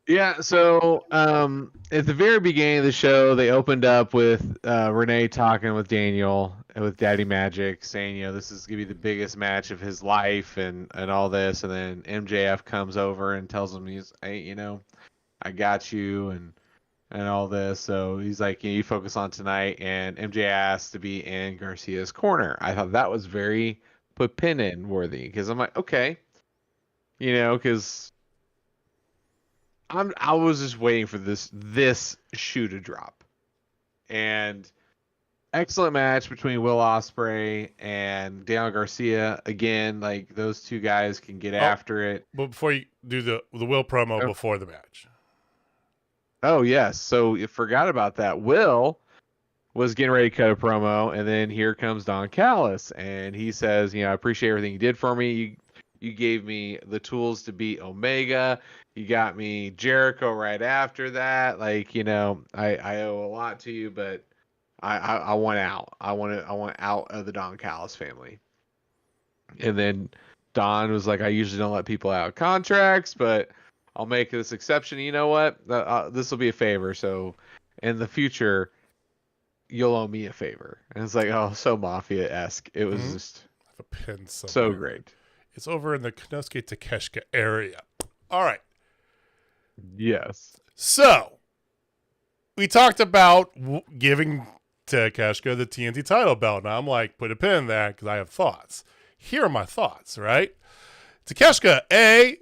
Yeah, so at the very beginning of the show, they opened up with Renee talking with Daniel and with Daddy Magic, saying, you know, this is going to be the biggest match of his life and all this. And then MJF comes over and tells him, hey, you know, I got you and all this. So he's like, you focus on tonight. And MJ asked to be in Garcia's corner. I thought that was very put pin in worthy because I'm like, okay, you know, because I was just waiting for this shoe to drop. And excellent match between Will Ospreay and Daniel Garcia. Again, like those two guys can get after it. But before you do the Will promo before the match. Oh, yes. So you forgot about that. Will was getting ready to cut a promo, and then here comes Don Callis, and he says, you know, I appreciate everything you did for me. You gave me the tools to beat Omega. You got me Jericho right after that. Like, you know, I owe a lot to you, but I want out. I want out of the Don Callis family. And then Don was like, I usually don't let people out of contracts, but I'll make this exception. You know what? This will be a favor. So in the future, you'll owe me a favor. And it's like, oh, so Mafia-esque. It was just a pin so great. It's over in the Konosuke Takeshita area. All right. Yes. So we talked about giving Takeshita the TNT title belt. Now I'm like, put a pin in that because I have thoughts. Here are my thoughts, right? Takeshita, A,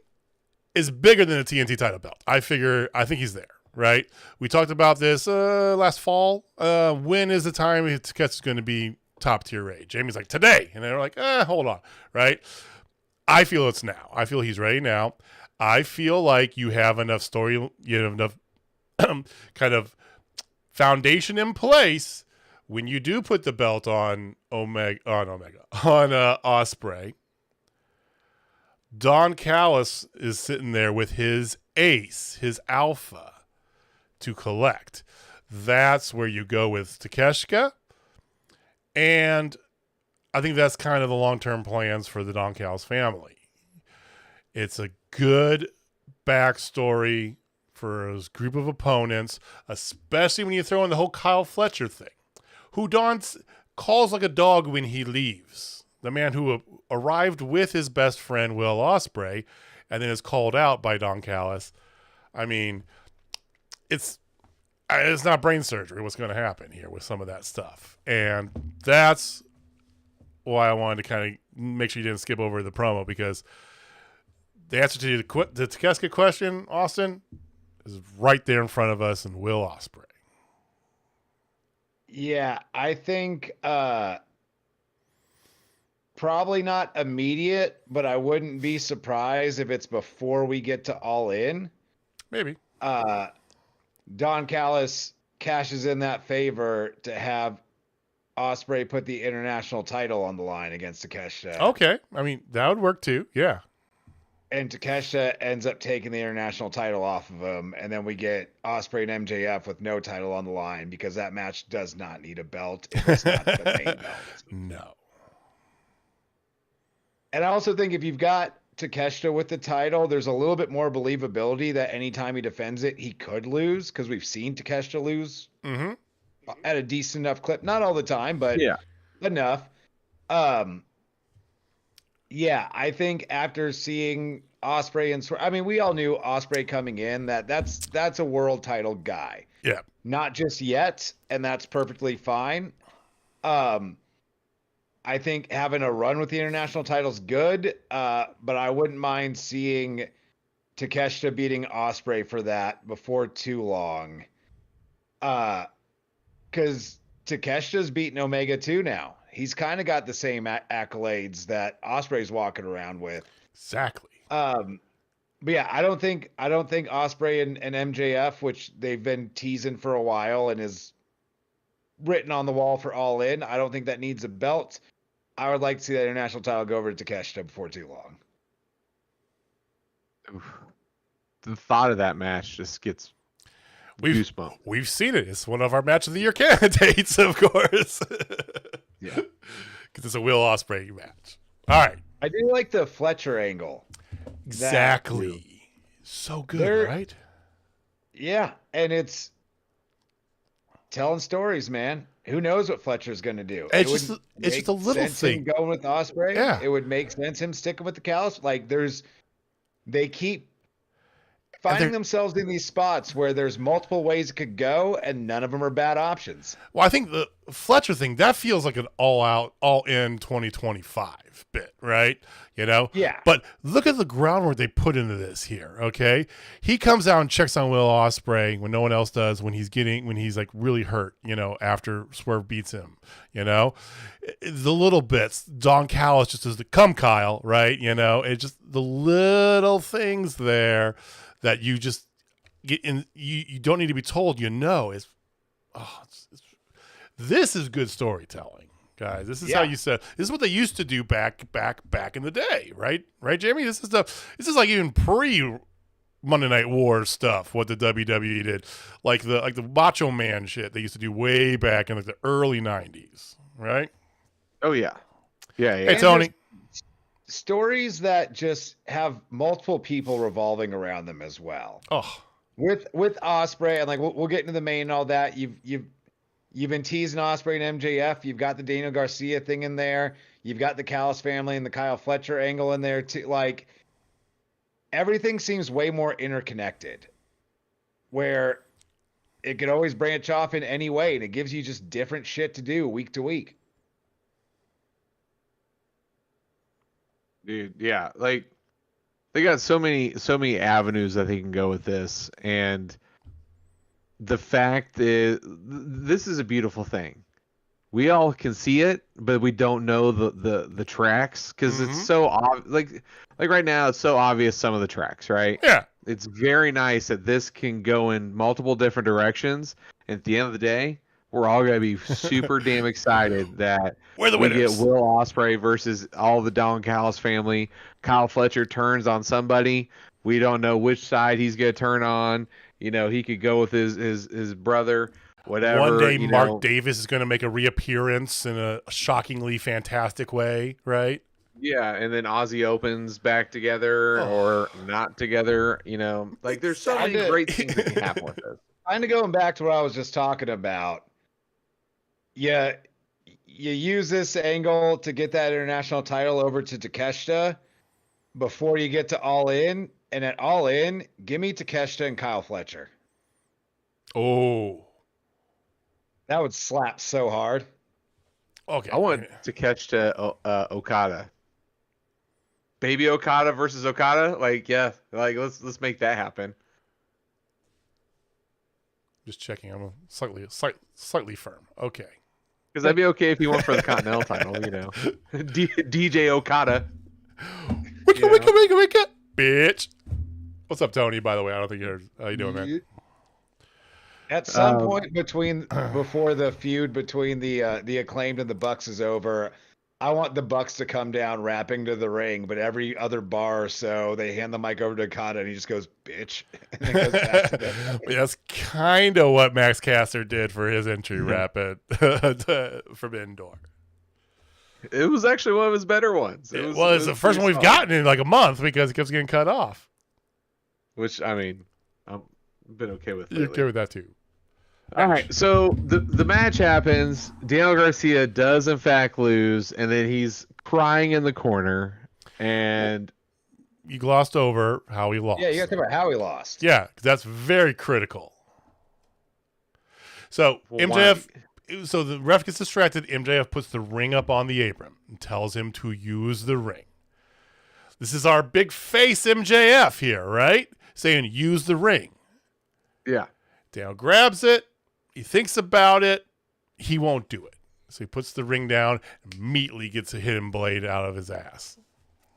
is bigger than a TNT title belt. I think he's there, right? We talked about this last fall. When is the time Takeshita's going to be top tier rate? Jamie's like, today. And they're like, hold on, right? I feel it's now. I feel he's ready now. I feel like you have enough story, you have enough kind of foundation in place when you do put the belt on Ospreay. Don Callis is sitting there with his ace, his alpha, to collect. That's where you go with Takeshita. And I think that's kind of the long-term plans for the Don Callis family. It's a good backstory for his group of opponents, especially when you throw in the whole Kyle Fletcher thing, who calls like a dog when he leaves. The man who arrived with his best friend, Will Ospreay, and then is called out by Don Callis. I mean, it's not brain surgery what's going to happen here with some of that stuff. And that's why I wanted to kind of make sure you didn't skip over the promo, because the answer to the Takeshita question, Austin, is right there in front of us, and Will Ospreay. Yeah, I think probably not immediate, but I wouldn't be surprised if it's before we get to All In. Maybe. Don Callis cashes in that favor to have Ospreay put the international title on the line against Takeshita. Okay. I mean, that would work too. Yeah. And Takeshita ends up taking the international title off of him, and then we get Ospreay and MJF with no title on the line, because that match does not need a belt. It's not the main belt. No. And I also think if you've got Takeshita with the title, there's a little bit more believability that anytime he defends it, he could lose, because we've seen Takeshita lose at a decent enough clip. Not all the time, but enough. Yeah, I think after seeing Ospreay and I mean, we all knew Ospreay coming in that's a world title guy. Yeah. Not just yet, and that's perfectly fine. I think having a run with the international title is good, but I wouldn't mind seeing Takeshita beating Ospreay for that before too long. Because Takeshita's beating Omega too now. He's kind of got the same accolades that Ospreay's walking around with. Exactly. But yeah, I don't think Ospreay and MJF, which they've been teasing for a while and is written on the wall for All In, I don't think that needs a belt. I would like to see that international title go over to Takeshita before too long. Oof. The thought of that match just gets goosebumps. We've seen it. It's one of our match of the year candidates, of course. Yeah. Because it's a Will Ospreay match. All right. I do like the Fletcher angle. Exactly. So good, right? Yeah, and it's telling stories, man. Who knows what Fletcher's going to do? It's just a little thing. Going with Ospreay, yeah. It would make sense him sticking with the Callis. Like they keep finding themselves in these spots where there's multiple ways it could go, and none of them are bad options. Well, I think the Fletcher thing, that feels like an all-in 2025 bit, right? You know? Yeah. But look at the groundwork they put into this here, okay? He comes out and checks on Will Ospreay when no one else does, when he's like really hurt, you know, after Swerve beats him, you know? The little bits, Don Callis just does the come Kyle, right? You know, it's just the little things there that you just get in. You don't need to be told. You know, this is good storytelling, guys. This is how you said. This is what they used to do back in the day, right? Right, Jamie. This is like even pre Monday Night War stuff. What the WWE did, like the Macho Man shit they used to do way back in like the early '90s, right? Oh yeah. Hey Tony. Stories that just have multiple people revolving around them as well. Oh, with Ospreay, and like we'll get into the main and all that. You've been teasing Ospreay and MJF. You've got the Daniel Garcia thing in there. You've got the Callis family and the Kyle Fletcher angle in there too. Like everything seems way more interconnected, where it could always branch off in any way, and it gives you just different shit to do week to week. Dude, yeah, like they got so many avenues that they can go with this, and the fact is, this is a beautiful thing. We all can see it, but we don't know the tracks because it's so like right now it's so obvious some of the tracks, right? Yeah, it's very nice that this can go in multiple different directions, and at the end of the day, we're all going to be super damn excited that we're the winners. Get Will Ospreay versus all the Don Callis family. Kyle Fletcher turns on somebody. We don't know which side he's going to turn on. You know, he could go with his brother, whatever. One day Mark Davis is going to make a reappearance in a shockingly fantastic way, right? Yeah, and then Aussie opens back together or not together. Like there's so many great things that can happen with this. Kind of going back to what I was just talking about. Yeah, you use this angle to get that international title over to Takeshita before you get to All In. And at All In, give me Takeshita and Kyle Fletcher. Oh. That would slap so hard. Okay. I want to catch to Okada. Baby Okada versus Okada. Let's make that happen. Just checking. I'm slightly firm. Okay. Because that'd be okay if he went for the Continental title, DJ Okada. Wicca, bitch. What's up, Tony? By the way, I don't think you heard. How you doing, man? At some point before the feud between the Acclaimed and the Bucks is over, I want the Bucks to come down rapping to the ring, but every other bar or so they hand the mic over to Okada and he just goes, bitch. And then goes back to the That's kind of what Max Caster did for his entry rap at Forbidden Door. It was actually one of his better ones. It was the first one we've gotten in like a month because it keeps getting cut off. Which, I mean, I've been okay with lately. You're okay with that too. All right, so the match happens. Daniel Garcia does in fact lose, and then he's crying in the corner. And you glossed over how he lost. Yeah, you got to talk about how he lost. Yeah, 'cause that's very critical. So so the ref gets distracted. MJF puts the ring up on the apron and tells him to use the ring. This is our big face MJF here, right? Saying use the ring. Yeah. Daniel grabs it. He thinks about it. He won't do it. So he puts the ring down and immediately gets a hidden blade out of his ass.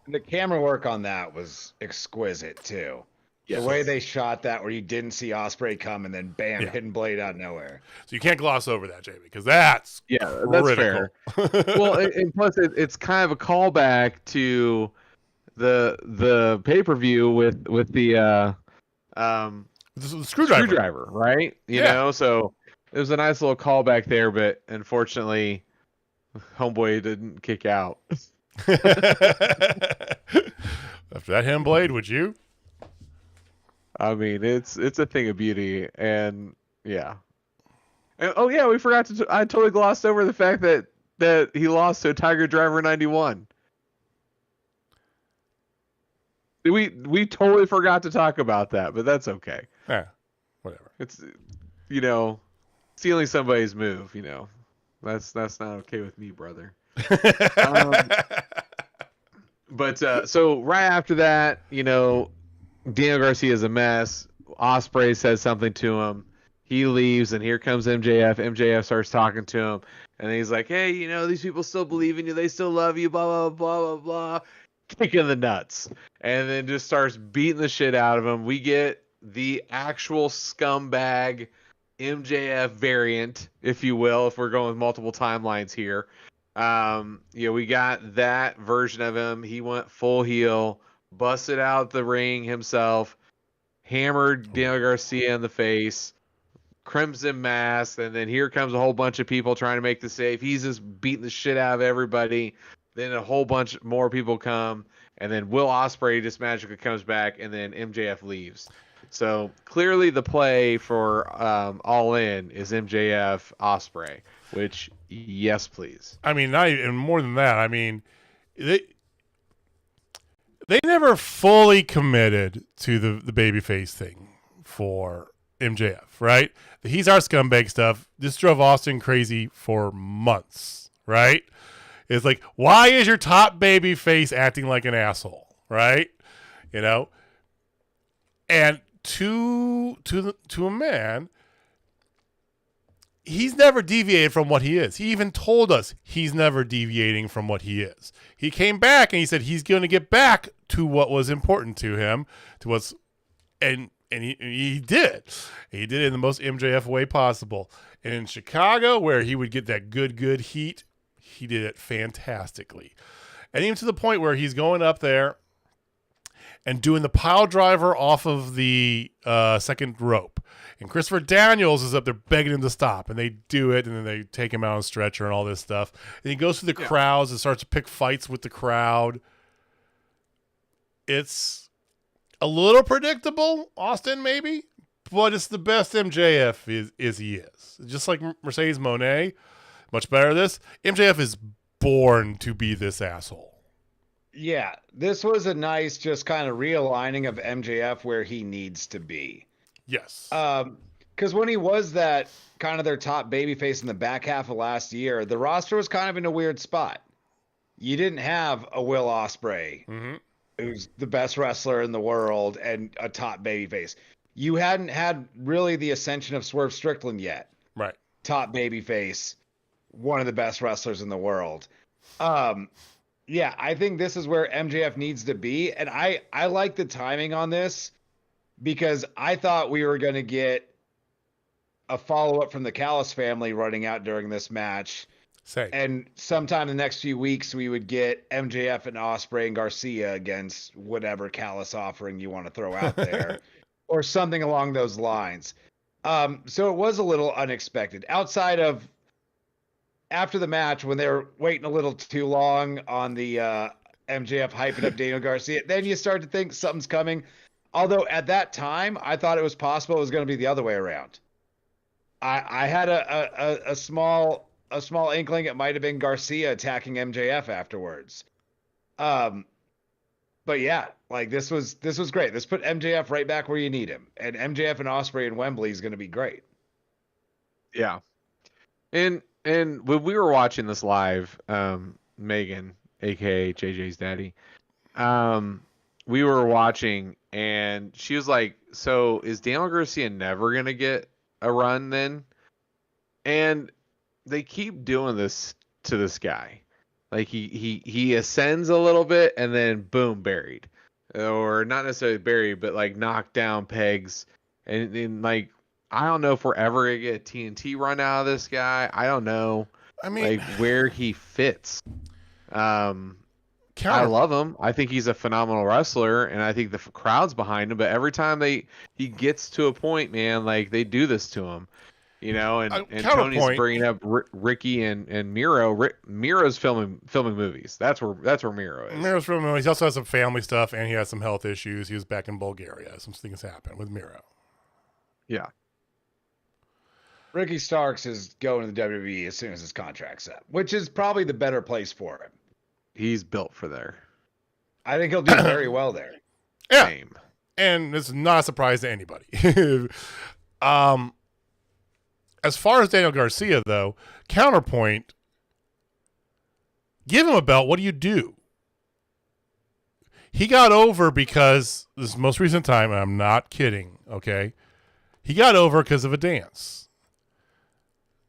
The camera work on that was exquisite, too. Yes. The way they shot that where you didn't see Ospreay come and then bam, hidden blade out of nowhere. So you can't gloss over that, Jamie, because that's fair. Well, and plus it's kind of a callback to the pay-per-view with the screwdriver, right? You know, so it was a nice little callback there, but unfortunately, homeboy didn't kick out. After that hidden blade, would you? I mean, it's a thing of beauty, and yeah. And, oh yeah, we forgot to. I totally glossed over the fact that he lost to Tiger Driver 91. We totally forgot to talk about that, but that's okay. Yeah, whatever. It's stealing somebody's move. That's not okay with me, brother. But so right after that, Daniel Garcia is a mess. Ospreay says something to him. He leaves, and here comes MJF. MJF starts talking to him, and he's like, "Hey, these people still believe in you. They still love you. Blah blah blah blah blah." Kicking the nuts, and then just starts beating the shit out of him. We get the actual scumbag MJF variant, if you will, if we're going with multiple timelines here. We got that version of him. He went full heel, busted out the ring himself, hammered Daniel Garcia in the face, Crimson Mask, and then here comes a whole bunch of people trying to make the save. He's just beating the shit out of everybody. Then a whole bunch more people come, and then Will Ospreay just magically comes back, and then MJF leaves. So clearly the play for All In is MJF Ospreay, which yes, please. I mean, not even more than that. I mean, they never fully committed to the babyface thing for MJF, right? He's our scumbag stuff. This drove Austin crazy for months, right? It's like, why is your top baby face acting like an asshole, right? And to a man, he's never deviated from what he is. He even told us he's never deviating from what he is. He came back and he said he's going to get back to what was important to him, and he did. He did it in the most MJF way possible. And in Chicago, where he would get that good heat, he did it fantastically. And even to the point where he's going up there and doing the pile driver off of the second rope. And Christopher Daniels is up there begging him to stop, and they do it, and then they take him out on a stretcher and all this stuff. And he goes through the crowds and starts to pick fights with the crowd. It's a little predictable, Austin, maybe, but it's the best MJF he is. Just like Mercedes Moné, much better at this. MJF is born to be this asshole. Yeah, this was a nice just kind of realigning of MJF where he needs to be. Yes. Because when he was that kind of their top babyface in the back half of last year, the roster was kind of in a weird spot. You didn't have a Will Ospreay, who's the best wrestler in the world and a top babyface. You hadn't had really the ascension of Swerve Strickland yet. Right. Top babyface, one of the best wrestlers in the world. Yeah, I think this is where MJF needs to be. And I like the timing on this because I thought we were going to get a follow-up from the Callis family running out during this match. Same. And sometime in the next few weeks, we would get MJF and Ospreay and Garcia against whatever Callis offering you want to throw out there or something along those lines. So it was a little unexpected. Outside of after the match, when they were waiting a little too long on the MJF hyping up Daniel Garcia, then you start to think something's coming. Although at that time, I thought it was possible it was going to be the other way around. I had a small inkling it might have been Garcia attacking MJF afterwards. But yeah, like this was great. This put MJF right back where you need him, and MJF and Ospreay and Wembley is going to be great. Yeah, and when we were watching this live, Megan, aka JJ's daddy, we were watching, and she was like, "So is Daniel Garcia never gonna get a run then?" And they keep doing this to this guy. Like he ascends a little bit and then boom, buried. Or not necessarily buried, but like knocked down pegs. And like, I don't know if we're ever gonna get a TNT run out of this guy. I don't know. I mean, like where he fits. I love him. I think he's a phenomenal wrestler, and I think the crowd's behind him. But every time he gets to a point, man, like they do this to him. You know, and Tony's bringing up Ricky and Miro. Miro's filming movies. That's where Miro is. Miro's filming movies. He also has some family stuff, and he has some health issues. He was back in Bulgaria. Some things happened with Miro. Yeah. Ricky Starks is going to the WWE as soon as his contract's up, which is probably the better place for him. He's built for there. I think he'll do very well there. Yeah. Same. And it's not a surprise to anybody. As far as Daniel Garcia, though, counterpoint, give him a belt. What do you do? He got over because this most recent time, and I'm not kidding, okay? He got over because of a dance.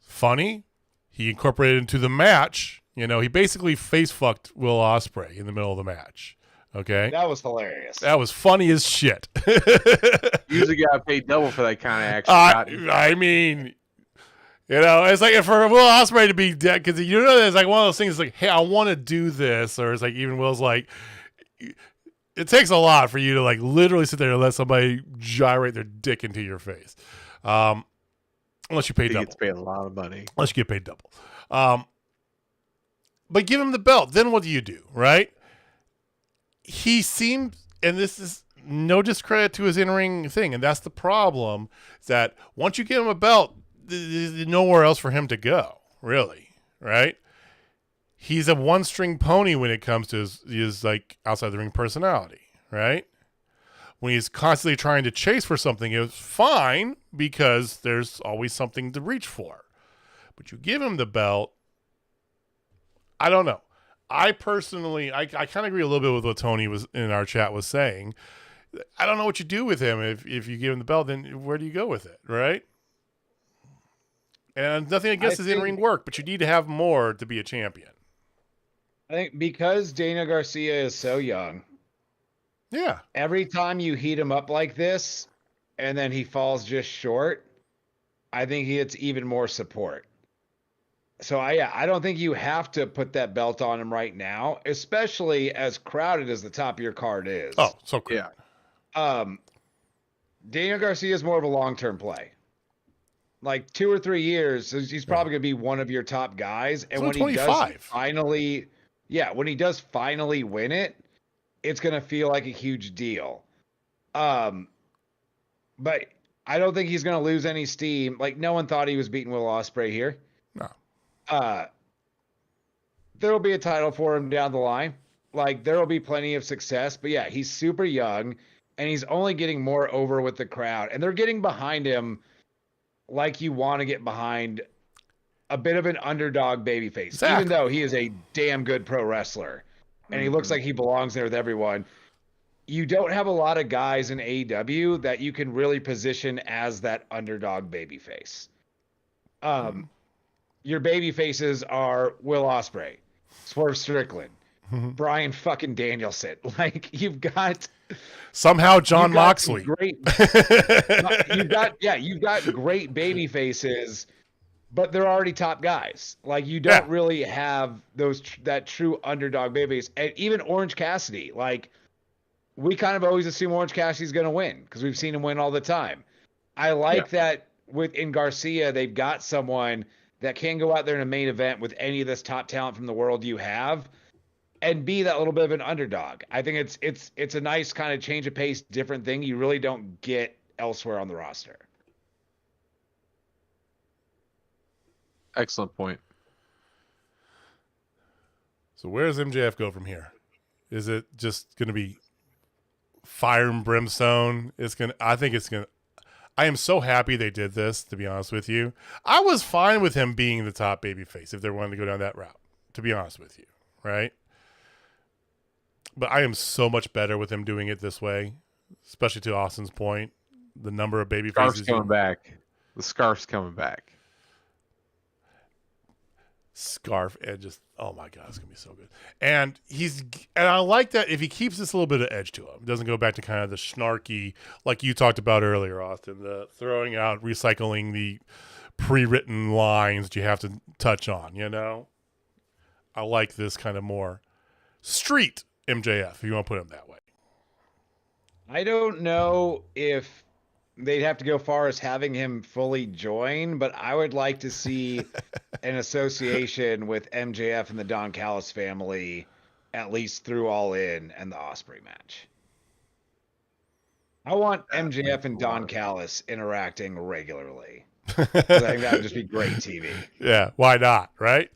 Funny, he incorporated into the match. You know, he basically face-fucked Will Ospreay in the middle of the match. Okay? That was hilarious. That was funny as shit. Usually got paid double for that kind of action. I mean... You know, it's like for Will Ospreay to be dead, because you know, it's like one of those things. Like, hey, I want to do this, or it's like even Will's like, it takes a lot for you to like literally sit there and let somebody gyrate their dick into your face, unless you pay double. He gets paid a lot of money. Unless you get paid double, but give him the belt. Then what do you do, right? He seemed, and this is no discredit to his in-ring thing, and that's the problem. Is that once you give him a belt, there's nowhere else for him to go, really, right? He's a one-string pony when it comes to his like outside the ring personality, right? When he's constantly trying to chase for something, it's fine because there's always something to reach for. But you give him the belt, I don't know. I personally, I kind of agree a little bit with what Tony was in our chat was saying. I don't know what you do with him if you give him the belt. Then where do you go with it, right? And nothing against his in-ring work, but you need to have more to be a champion. I think because Daniel Garcia is so young. Yeah. Every time you heat him up like this, and then he falls just short, I think he gets even more support. So I don't think you have to put that belt on him right now, especially as crowded as the top of your card is. Oh, so cool. Yeah. Daniel Garcia is more of a long-term play. Like 2 or 3 years, he's probably going to be one of your top guys. And when he does finally, when he does finally win it, it's going to feel like a huge deal. But I don't think he's going to lose any steam. Like, no one thought he was beating Will Ospreay here. No. There'll be a title for him down the line. Like, there'll be plenty of success. But yeah, he's super young, and he's only getting more over with the crowd. And they're getting behind him like you want to get behind a bit of an underdog babyface. Exactly. Even though he is a damn good pro wrestler, and he looks like he belongs there with everyone. You don't have a lot of guys in AEW that you can really position as that underdog babyface. Your babyfaces are Will Ospreay, Swerve Strickland, Bryan fucking Danielson. Like, you've got somehow John Moxley. You've got great babyfaces, but they're already top guys. Like, you don't really have that true underdog babyface. And even Orange Cassidy, like, we kind of always assume Orange Cassidy's going to win because we've seen him win all the time. I like that in Garcia, they've got someone that can go out there in a main event with any of this top talent from the world you have and be that little bit of an underdog. I think it's a nice kind of change of pace, different thing you really don't get elsewhere on the roster. Excellent point. So where does MJF go from here? Is it just going to be fire and brimstone? I am so happy they did this, to be honest with you. I was fine with him being the top babyface if they wanted to go down that route, to be honest with you, right? But I am so much better with him doing it this way, especially to Austin's point. The number of babyfaces. Scarf's coming back. The scarf's coming back. Scarf and just, oh my God, it's gonna be so good. And I like that if he keeps this little bit of edge to him, it doesn't go back to kind of the snarky, like you talked about earlier, Austin, the throwing out, recycling the pre-written lines that you have to touch on. I like this kind of more street MJF, if you want to put him that way. I don't know if they'd have to go far as having him fully join, but I would like to see an association with MJF and the Don Callis family, at least through All In and the Ospreay match. I want MJF and Don Callis interacting regularly. I think that would just be great TV. Yeah, why not, right?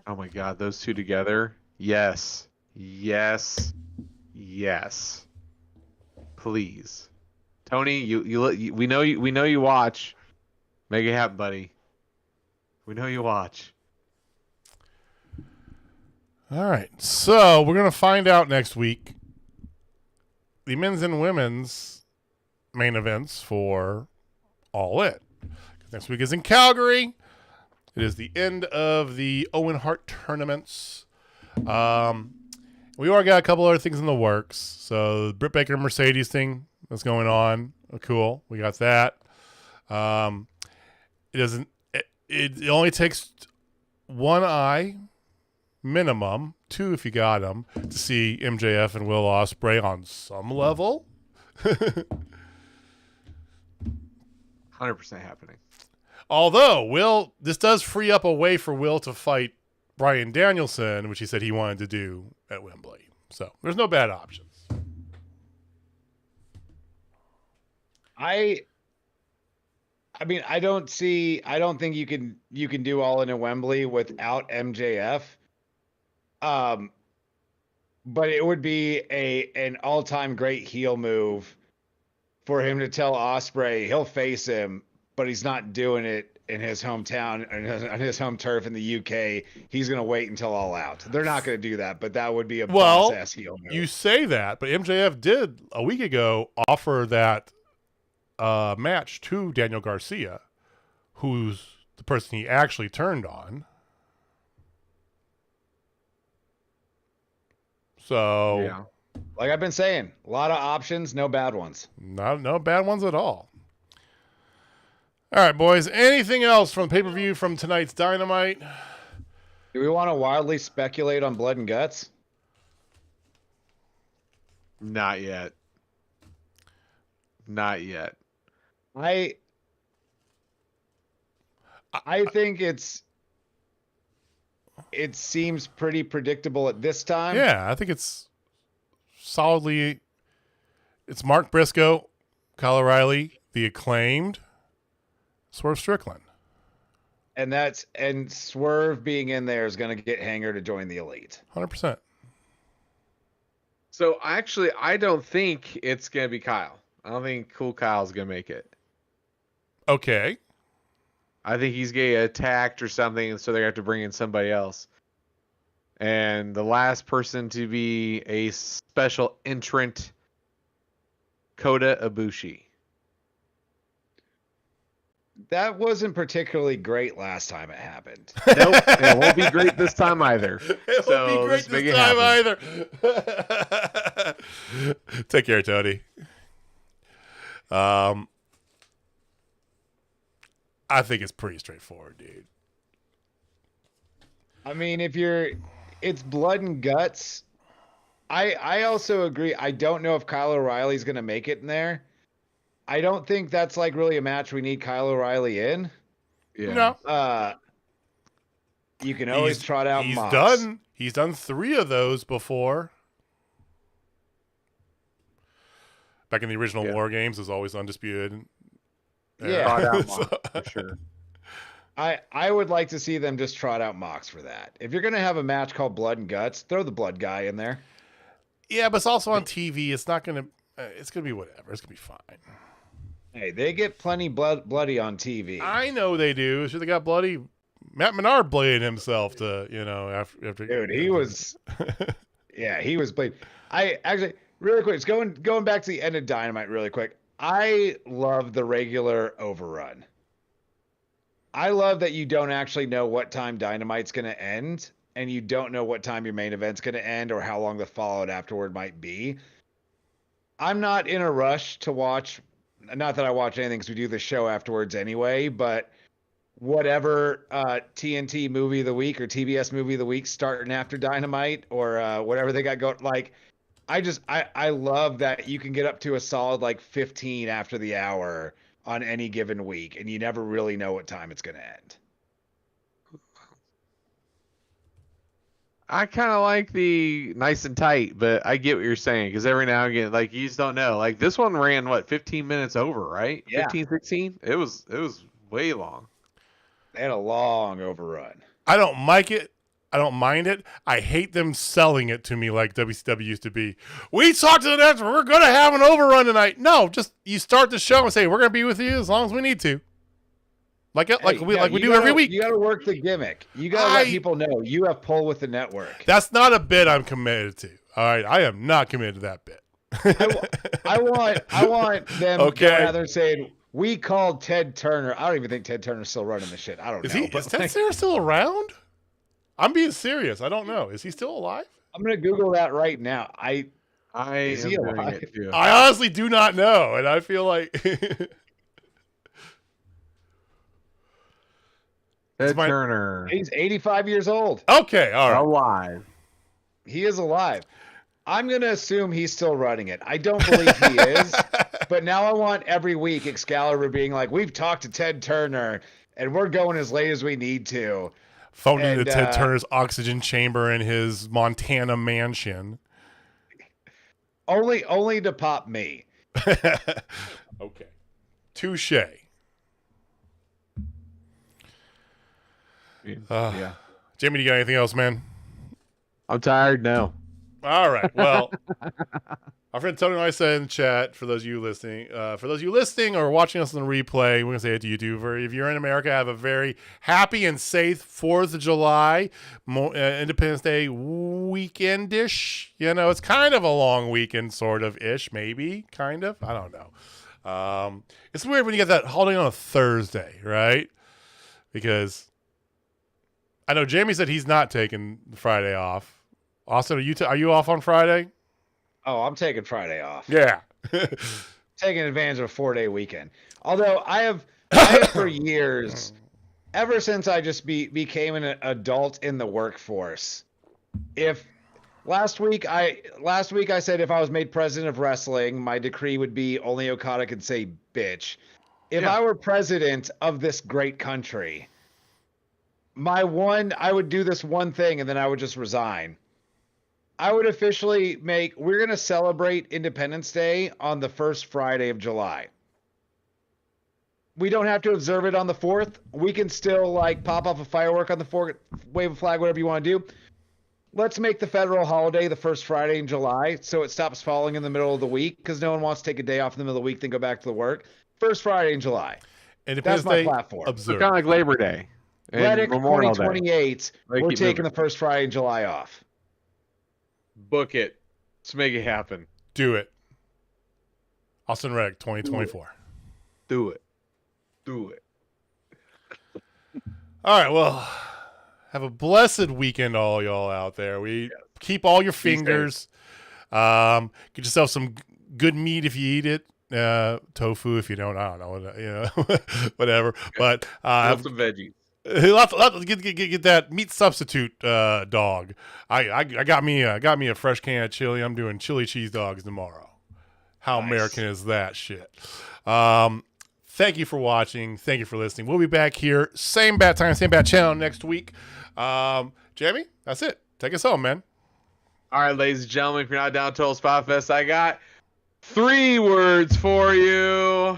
Oh my God, those two together. Yes. Yes. Yes. Please, Tony, we know you watch. Make it happen, buddy. We know you watch. All right, so we're gonna find out next week the men's and women's main events for All In. Next week is in Calgary. It is the end of the Owne Hart Tournaments. We already got a couple other things in the works. So the Britt Baker Mercedes thing that's going on. Oh, cool. We got that. It only takes one eye minimum, two if you got them, to see MJF and Will Ospreay on some level. 100% happening. Although this does free up a way for Will to fight Bryan Danielson, which he said he wanted to do at Wembley. So there's no bad options. I mean, I don't think you can do All In at Wembley without MJF. But it would be an all-time great heel move for him to tell Ospreay he'll face him, but he's not doing it in his hometown and on his home turf in the UK. He's going to wait until All Out. They're not going to do that, but that would be a boss-ass heel move. You say that, but MJF did a week ago offer that match to Daniel Garcia, who's the person he actually turned on. So, yeah, like I've been saying, a lot of options, no bad ones. No bad ones at all. All right, boys. Anything else from the pay-per-view from tonight's Dynamite? Do we want to wildly speculate on Blood and Guts? Not yet. Not yet. I think it seems pretty predictable at this time. Yeah, I think it's solidly. It's Mark Briscoe, Kyle O'Reilly, the Acclaimed, Swerve Strickland. And Swerve being in there is going to get Hanger to join the Elite. 100%. So actually, I don't think it's gonna be Kyle. I don't think Cool Kyle's gonna make it. Okay. I think he's gonna get attacked or something, so they're gonna have to bring in somebody else. And the last person to be a special entrant, Kota Ibushi. That wasn't particularly great last time it happened. Nope, it won't be great this time either. It So won't be let's great make this it time either. Take care, Tony. I think it's pretty straightforward, dude. I mean, it's Blood and Guts. I also agree. I don't know if Kyle O'Reilly's going to make it in there. I don't think that's like really a match we need Kyle O'Reilly in. Yeah. No. You can always trot out Mox. He's done 3 of those before. Back in the original War Games, is always undisputed. Yeah. Trot out Mox, for sure. I would like to see them just trot out Mox for that. If you're going to have a match called Blood and Guts, throw the Blood guy in there. Yeah, but it's also on TV. It's not going to. It's going to be whatever. It's going to be fine. Hey, they get plenty bloody on TV. I know they do. Should they got bloody? Matt Menard bladed himself to, after. Dude, he was. Yeah, he was bleeding. I actually, really quick, just going back to the end of Dynamite really quick. I love the regular overrun. I love that you don't actually know what time Dynamite's going to end, and you don't know what time your main event's going to end or how long the fallout afterward might be. I'm not in a rush to watch. Not that I watch anything because we do the show afterwards anyway, but whatever TNT movie of the week or TBS movie of the week starting after Dynamite or whatever they got going, like, I love that you can get up to a solid like 15 after the hour on any given week, and you never really know what time it's going to end. I kind of like the nice and tight, but I get what you're saying because every now and again, like, you just don't know. Like, this one ran, 15 minutes over, right? Yeah. 15, 16? It was way long. They had a long overrun. I don't like it. I don't mind it. I hate them selling it to me like WCW used to be. We talked to the next one. We're going to have an overrun tonight. No, just you start the show and say, we're going to be with you as long as we need to. Like we do every week. You got to work the gimmick. You got to let people know you have pull with the network. That's not a bit I'm committed to. All right, I am not committed to that bit. I want them rather saying we called Ted Turner. I don't even think Ted Turner's still running the shit. I don't know. Is Ted Turner still around? I'm being serious. I don't know. Is he still alive? I'm gonna Google that right now. Is he alive? I honestly do not know, and I feel like Ted Turner. He's 85 years old. Okay, all right. Alive. He is alive. I'm going to assume he's still running it. I don't believe he is, but now I want every week Excalibur being like, we've talked to Ted Turner, and we're going as late as we need to. Phoned into Ted Turner's oxygen chamber in his Montana mansion. Only to pop me. Okay. Touche. Yeah. Jamie, do you got anything else, man? I'm tired now. All right. Well, our friend Tony and I said in the chat, for those of you listening, or watching us on the replay, we're going to say it to you too. If you're in America, have a very happy and safe 4th of July, Independence Day weekend-ish. It's kind of a long weekend, sort of-ish, maybe, kind of. I don't know. It's weird when you get that holiday on a Thursday, right? Because I know Jamie said he's not taking Friday off. Austin, are you off on Friday? Oh, I'm taking Friday off. Yeah. Taking advantage of a 4-day weekend. Although I I have for years, ever since I just became an adult in the workforce. If last week I said if I was made president of wrestling, my decree would be only Okada could say bitch. If I were president of this great country, I would do this one thing and then I would just resign. I would officially we're going to celebrate Independence Day on the first Friday of July. We don't have to observe it on the 4th. We can still like pop off a firework on the 4th, wave a flag, whatever you want to do. Let's make the federal holiday the first Friday in July so it stops falling in the middle of the week because no one wants to take a day off in the middle of the week, then go back to the work. First Friday in July. Independence That's my Day platform. observed. Kind of like Labor Day. And Reddick Memorial Day. 2028, Like, we're keep taking moving. the first Friday in July off. Book it. Let's make it happen. Do it. Austin Reddick 2024. Do it. Do it. All right, well, have a blessed weekend, all y'all out there. Keep all your fingers. Get yourself some good meat if you eat it. Tofu if you don't. I don't know. Whatever. But Have some veggies. Get that meat substitute dog. I got me a fresh can of chili. I'm doing chili cheese dogs tomorrow. How Nice. American is that shit? Thank you for watching. Thank you for listening. We'll be back here, same bat time, same bat channel next week. Jamie, that's it. Take us home, man. All right, ladies and gentlemen, if you're not down till Spotfest, I got 3 words for you.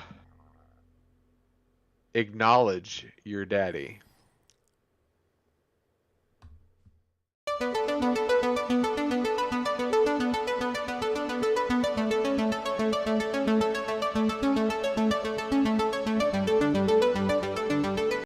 Acknowledge your daddy.